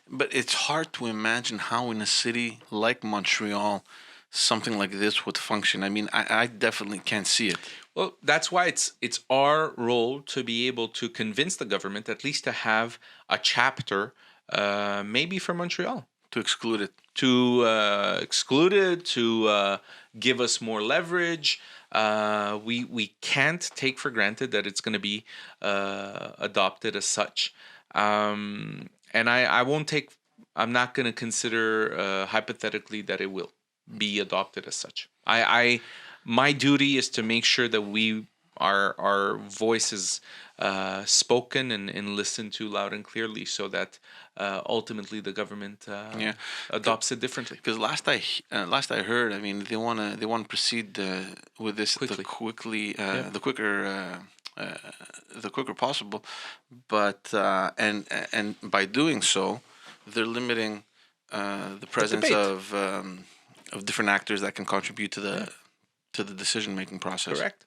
But it's hard to imagine how in a city like Montreal something like this would function. I mean, I definitely can't see it. Well, that's why it's our role to be able to convince the government at least to have a chapter, maybe for Montreal. To exclude it. To give us more leverage. We can't take for granted that it's going to be adopted as such. And I'm not going to consider hypothetically that it will be adopted as such. My duty is to make sure that our voice is spoken and listened to loud and clearly, so that ultimately the government adopts it differently. Because last I heard, I mean, they want to proceed with this the quicker possible, but and by doing so, they're limiting the presence of different actors that can contribute to the decision-making process. Correct.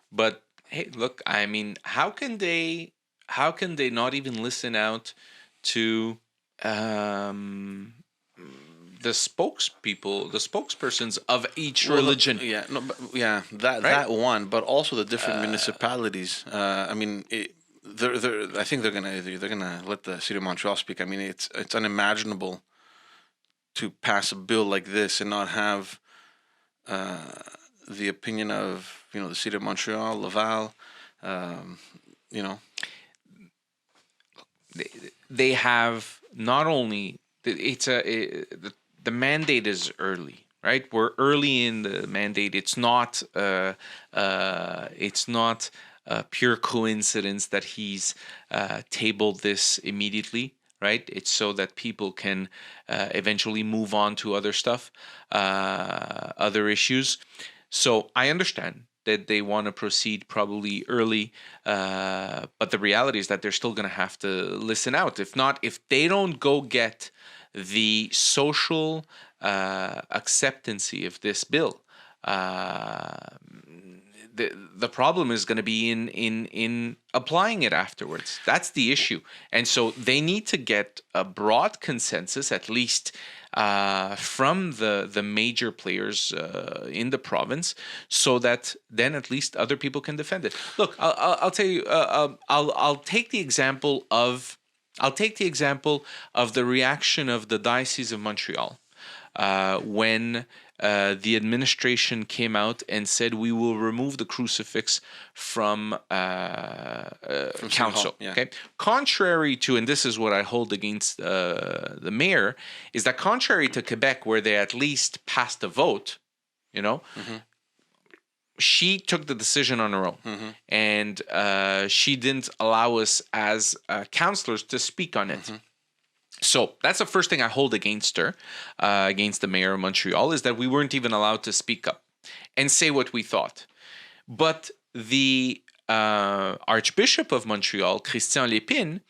But hey, look, I mean, how can they not even listen out to the spokespersons of each religion? That one, but also the different municipalities. I mean, I think they're gonna let the city of Montreal speak. I mean, it's unimaginable to pass a bill like this and not have the opinion of the city of Montreal, Laval. They have not only the mandate is early, right? We're early in the mandate. It's not a pure coincidence that he's tabled this immediately. Right? It's so that people can eventually move on to other stuff, other issues. So I understand that they want to proceed probably early, but the reality is that they're still going to have to listen out. If they don't go get the social acceptancy of this bill, the problem is going to be in applying it afterwards. That's the issue. And so they need to get a broad consensus, at least from the major players in the province, so that then at least other people can defend it. Look, I'll tell you. I'll take the example of the reaction of the Diocese of Montreal when the administration came out and said we will remove the crucifix from council. Yeah. Okay, contrary to, and this is what I hold against the mayor, is that contrary to Quebec, where they at least passed a vote, she took the decision on her own, and she didn't allow us as councillors to speak on it. So that's the first thing I hold against her, against the mayor of Montreal, is that we weren't even allowed to speak up and say what we thought. But the Archbishop of Montreal, Christian Lépine,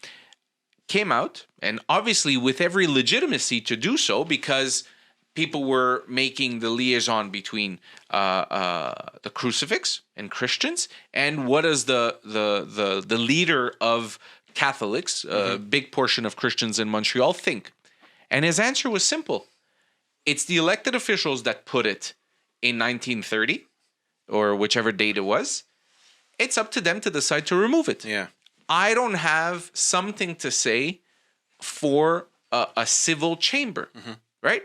came out, and obviously with every legitimacy to do so, because people were making the liaison between the crucifix and Christians, and what is the leader of Catholics, a big portion of Christians in Montreal, think. And his answer was simple. It's the elected officials that put it in 1930, or whichever date it was. It's up to them to decide to remove it. Yeah. I don't have something to say for a civil chamber, right?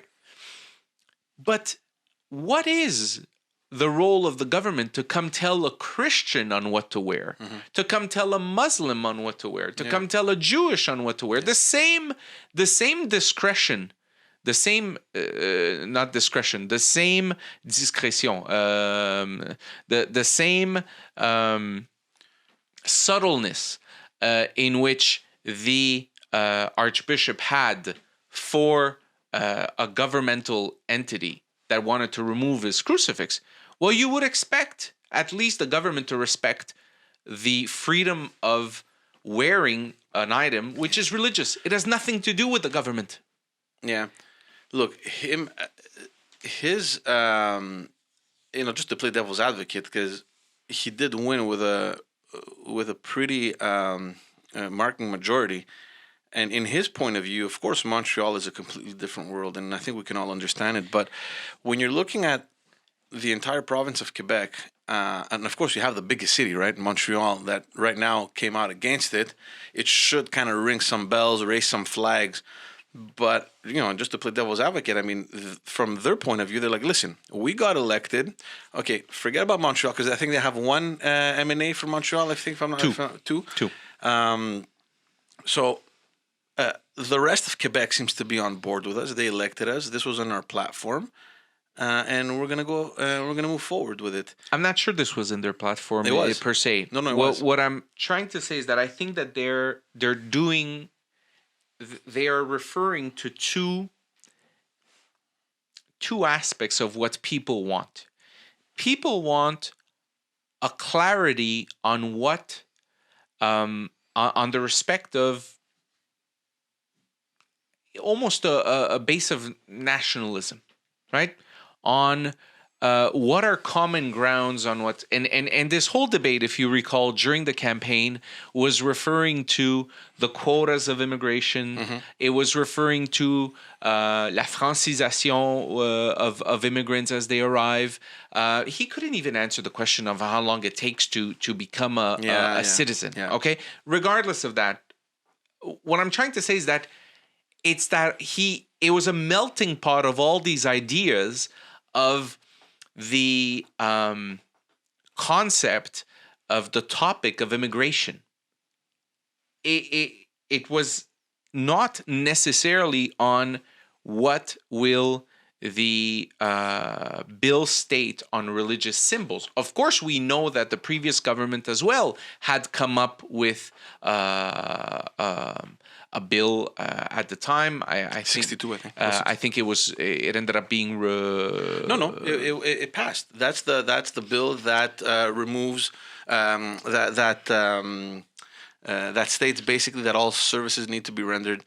But what is the role of the government to come tell a Christian on what to wear, to come tell a Muslim on what to wear, to come tell a Jewish on what to wear? The same discretion, the same not discretion, the same discrétion, the same subtleness in which the Archbishop had for a governmental entity that wanted to remove his crucifix. Well, you would expect at least the government to respect the freedom of wearing an item which is religious. It has nothing to do with the government. Yeah. Look, his, just to play devil's advocate, because he did win with a pretty marking majority. And in his point of view, of course, Montreal is a completely different world, and I think we can all understand it. But when you're looking at the entire province of Quebec, and of course you have the biggest city, right, Montreal, that right now came out against it, it should kind of ring some bells, raise some flags. But, just to play devil's advocate, I mean, from their point of view, they're like, listen, we got elected. Okay, forget about Montreal, because I think they have one MNA from Montreal, I think, if I'm not... Two. So... the rest of Quebec seems to be on board with us. They elected us. This was on our platform, and we're gonna go. We're gonna move forward with it. I'm not sure this was in their platform per se. No, it was. What I'm trying to say is that I think that they are referring to two aspects of what people want. People want a clarity on what, on the respect of almost a base of nationalism, right? On what are common grounds on what, and this whole debate, if you recall, during the campaign was referring to the quotas of immigration. It was referring to la francisation of immigrants as they arrive. He couldn't even answer the question of how long it takes to become a citizen. Yeah. Okay, regardless of that, what I'm trying to say is that it's that it was a melting pot of all these ideas of the concept of the topic of immigration. It was not necessarily on what will the bill state on religious symbols. Of course, we know that the previous government as well had come up with a bill at the time. I think 62, I think. I think it ended up being it passed. That's the bill that removes that states basically that all services need to be rendered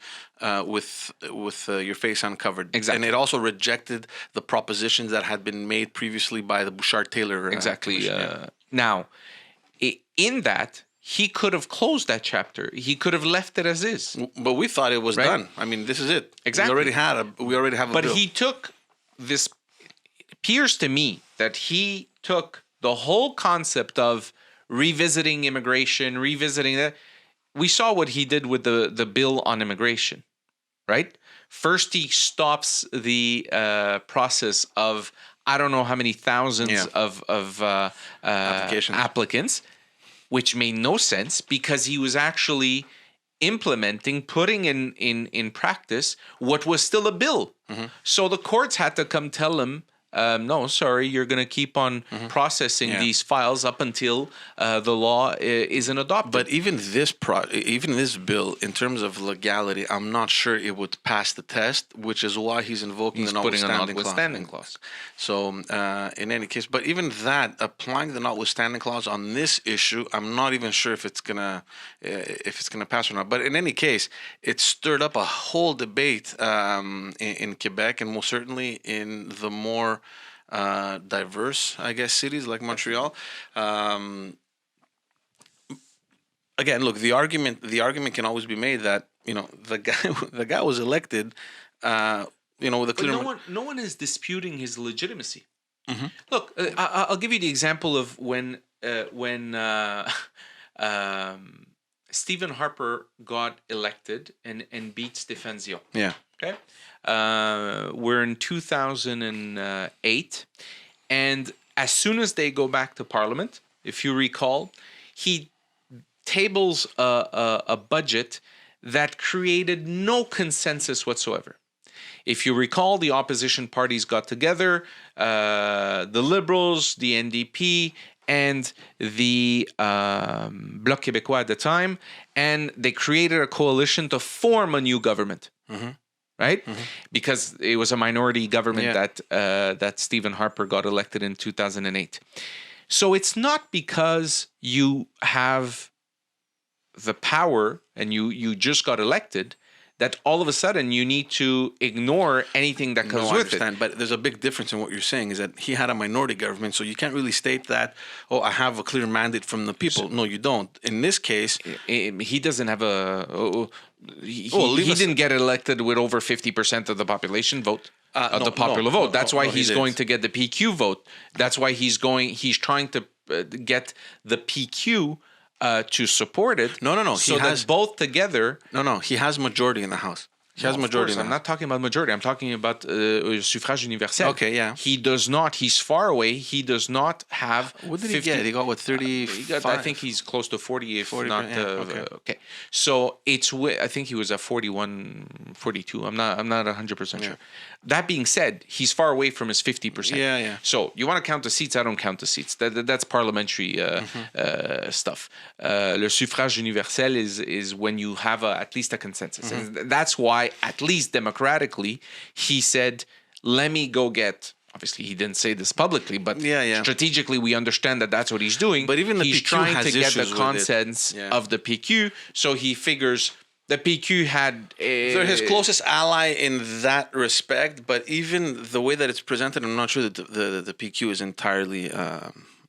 with your face uncovered. Exactly. And it also rejected the propositions that had been made previously by the Bouchard-Taylor exactly. Now, in that, he could have closed that chapter. He could have left it as is. But we thought it was done. I mean, this is it. Exactly. We already have a But bill. he took this. It appears to me that he took the whole concept of revisiting immigration, revisiting that. We saw what he did with the bill on immigration, right? First, he stops the process of I don't know how many thousands of applicants, which made no sense because he was actually implementing, putting in practice what was still a bill. So the courts had to come tell him, no, sorry, you're going to keep on processing these files up until the law isn't adopted. But even this bill, in terms of legality, I'm not sure it would pass the test, which is why he's invoking the notwithstanding clause. So in any case, but even that, applying the notwithstanding clause on this issue, I'm not even sure if it's gonna pass or not. But in any case, it stirred up a whole debate in Quebec, and most certainly in the more diverse, I guess, cities like Montreal. Again, look, the argument can always be made that the guy was elected, with a clear. But no one is disputing his legitimacy. Look, I'll give you the example of when Stephen Harper got elected and beat Stefan-Dion. Yeah. Okay. We're in 2008, and as soon as they go back to Parliament, if you recall, he tables a budget that created no consensus whatsoever. If you recall, the opposition parties got together, the Liberals, the NDP, and the Bloc Québécois at the time, and they created a coalition to form a new government. Right? Because it was a minority government that Stephen Harper got elected in 2008. So it's not because you have the power and you just got elected that all of a sudden you need to ignore anything that comes with it. But there's a big difference in what you're saying is that he had a minority government, so you can't really state that, I have a clear mandate from the people. No, you don't. In this case... He doesn't have he didn't get elected with over 50% of the population vote. The popular vote. That's why he's going to get the PQ vote. That's why he's trying to get the PQ to support it. No. So that both together. No. He has majority in the House. He has majority. I'm not talking about majority. I'm talking about suffrage universel. Okay, yeah. He does not. He's far away. He does not have. What did 50, he get? He got 35? I think he's close to 40. If 40, not. Okay. So it's. I think he was at 41, 42. I'm not 100% sure. That being said, he's far away from his 50%. Yeah. So you want to count the seats? I don't count the seats. That's parliamentary stuff. Le suffrage universel is when you have at least a consensus. And that's why, at least democratically, he said, let me go get... Obviously, he didn't say this publicly, but strategically, we understand that that's what he's doing. But even he's PQ trying to get the consent of the PQ, so he figures... The PQ had... They're his closest ally in that respect, but even the way that it's presented, I'm not sure that the PQ is entirely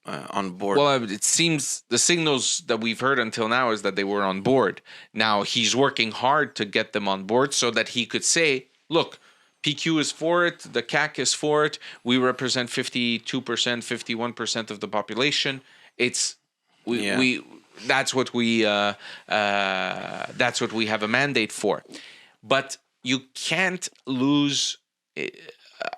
on board. Well, it seems the signals that we've heard until now is that they were on board. Now, he's working hard to get them on board so that he could say, look, PQ is for it, the CAC is for it, we represent 52%, 51% of the population. That's what we have a mandate for. But you can't lose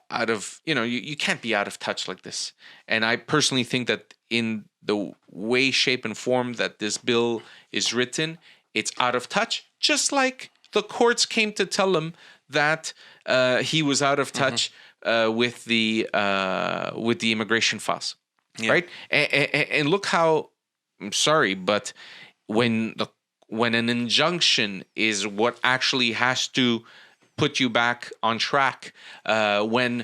out of, you can't be out of touch like this. And I personally think that in the way, shape, and form that this bill is written, it's out of touch, just like the courts came to tell him that he was out of touch with the immigration files, right? And look how... I'm sorry, but when an injunction is what actually has to put you back on track, when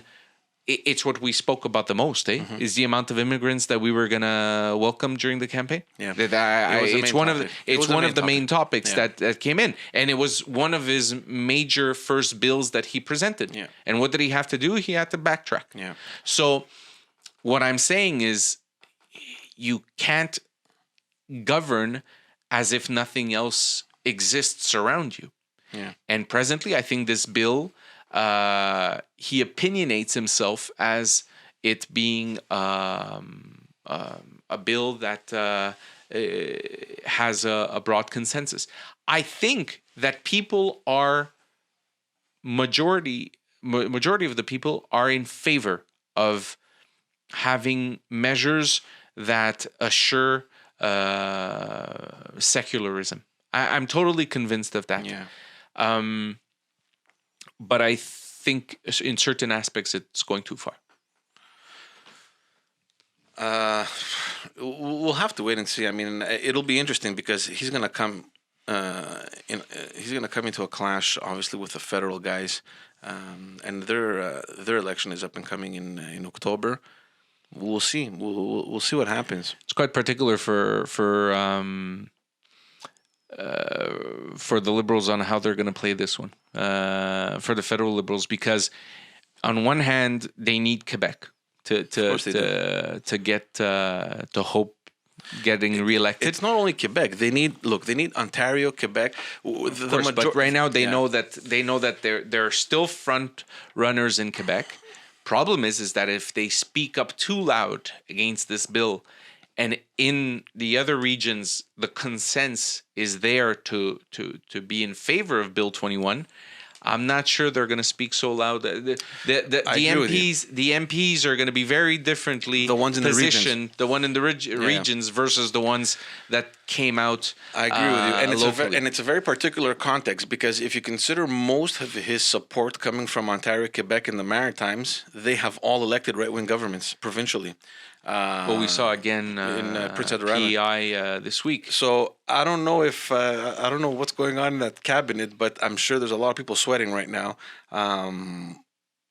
it's what we spoke about the most, is the amount of immigrants that we were gonna welcome during the campaign. Yeah, it's one of the main topics that came in, and it was one of his major first bills that he presented. Yeah. And what did he have to do? He had to backtrack. Yeah. So what I'm saying is, you can't govern as if nothing else exists around you. Yeah. And presently, I think this bill, he opinionates himself as it being a bill that has a broad consensus. I think that people are majority of the people are in favor of having measures that assure secularism. I'm totally convinced of that. Yeah. But I think in certain aspects it's going too far. We'll have to wait and see. I mean, it'll be interesting because he's going to come. He's going to come into a clash, obviously, with the federal guys, and their election is up and coming in October. We'll see. We'll see what happens. It's quite particular for the Liberals on how they're going to play this one, for the federal Liberals, because on one hand they need Quebec to get to hope getting reelected. It's not only Quebec. They need Ontario, Quebec. Of course, but right now they know that they're still front runners in Quebec. Problem is that if they speak up too loud against this bill, and in the other regions the consensus is there to be in favor of Bill 21, I'm not sure they're going to speak so loud. The MPs are going to be very differently the ones in positioned. The one in the regions versus the ones that came out. I agree with you, and locally. it's a very particular context, because if you consider most of his support coming from Ontario, Quebec, and the Maritimes, they have all elected right-wing governments provincially. Well, we saw again in Prince Edward Island PEI this week. So I don't know if I don't know what's going on in that cabinet, but I'm sure there's a lot of people sweating right now.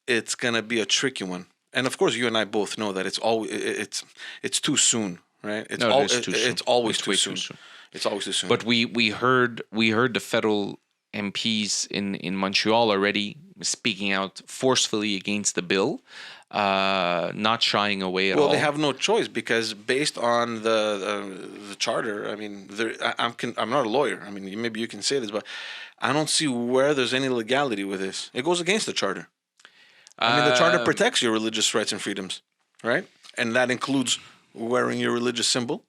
It's gonna be a tricky one, and of course, you and I both know that it's too soon, right? It's always too soon. It's always too soon. But we heard the federal MPs in Montreal already speaking out forcefully against the bill. Not shying away at all. Well, they have no choice, because based on the charter, I mean, I'm not a lawyer. I mean, maybe you can say this, but I don't see where there's any legality with this. It goes against the charter. I mean, the charter protects your religious rights and freedoms, right? And that includes wearing your religious symbol.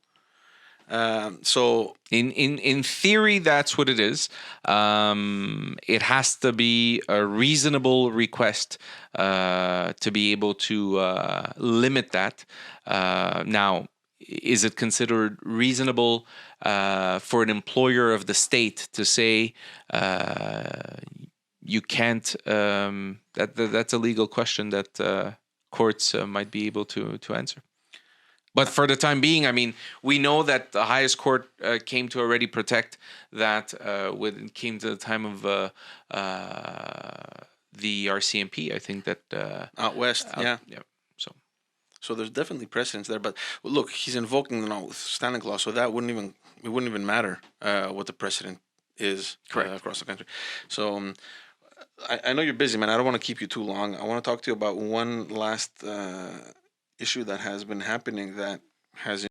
So in theory, that's what it is. It has to be a reasonable request to be able to limit that. Now, is it considered reasonable for an employer of the state to say you can't? That's a legal question that courts might be able to answer. But for the time being, I mean, we know that the highest court came to already protect that when it came to the time of the RCMP. I think that out west, yeah. So there's definitely precedence there. But look, he's invoking the notwithstanding clause, so that wouldn't even matter what the precedent is across the country. So I know you're busy, man. I don't want to keep you too long. I want to talk to you about one last issue that has been happening that has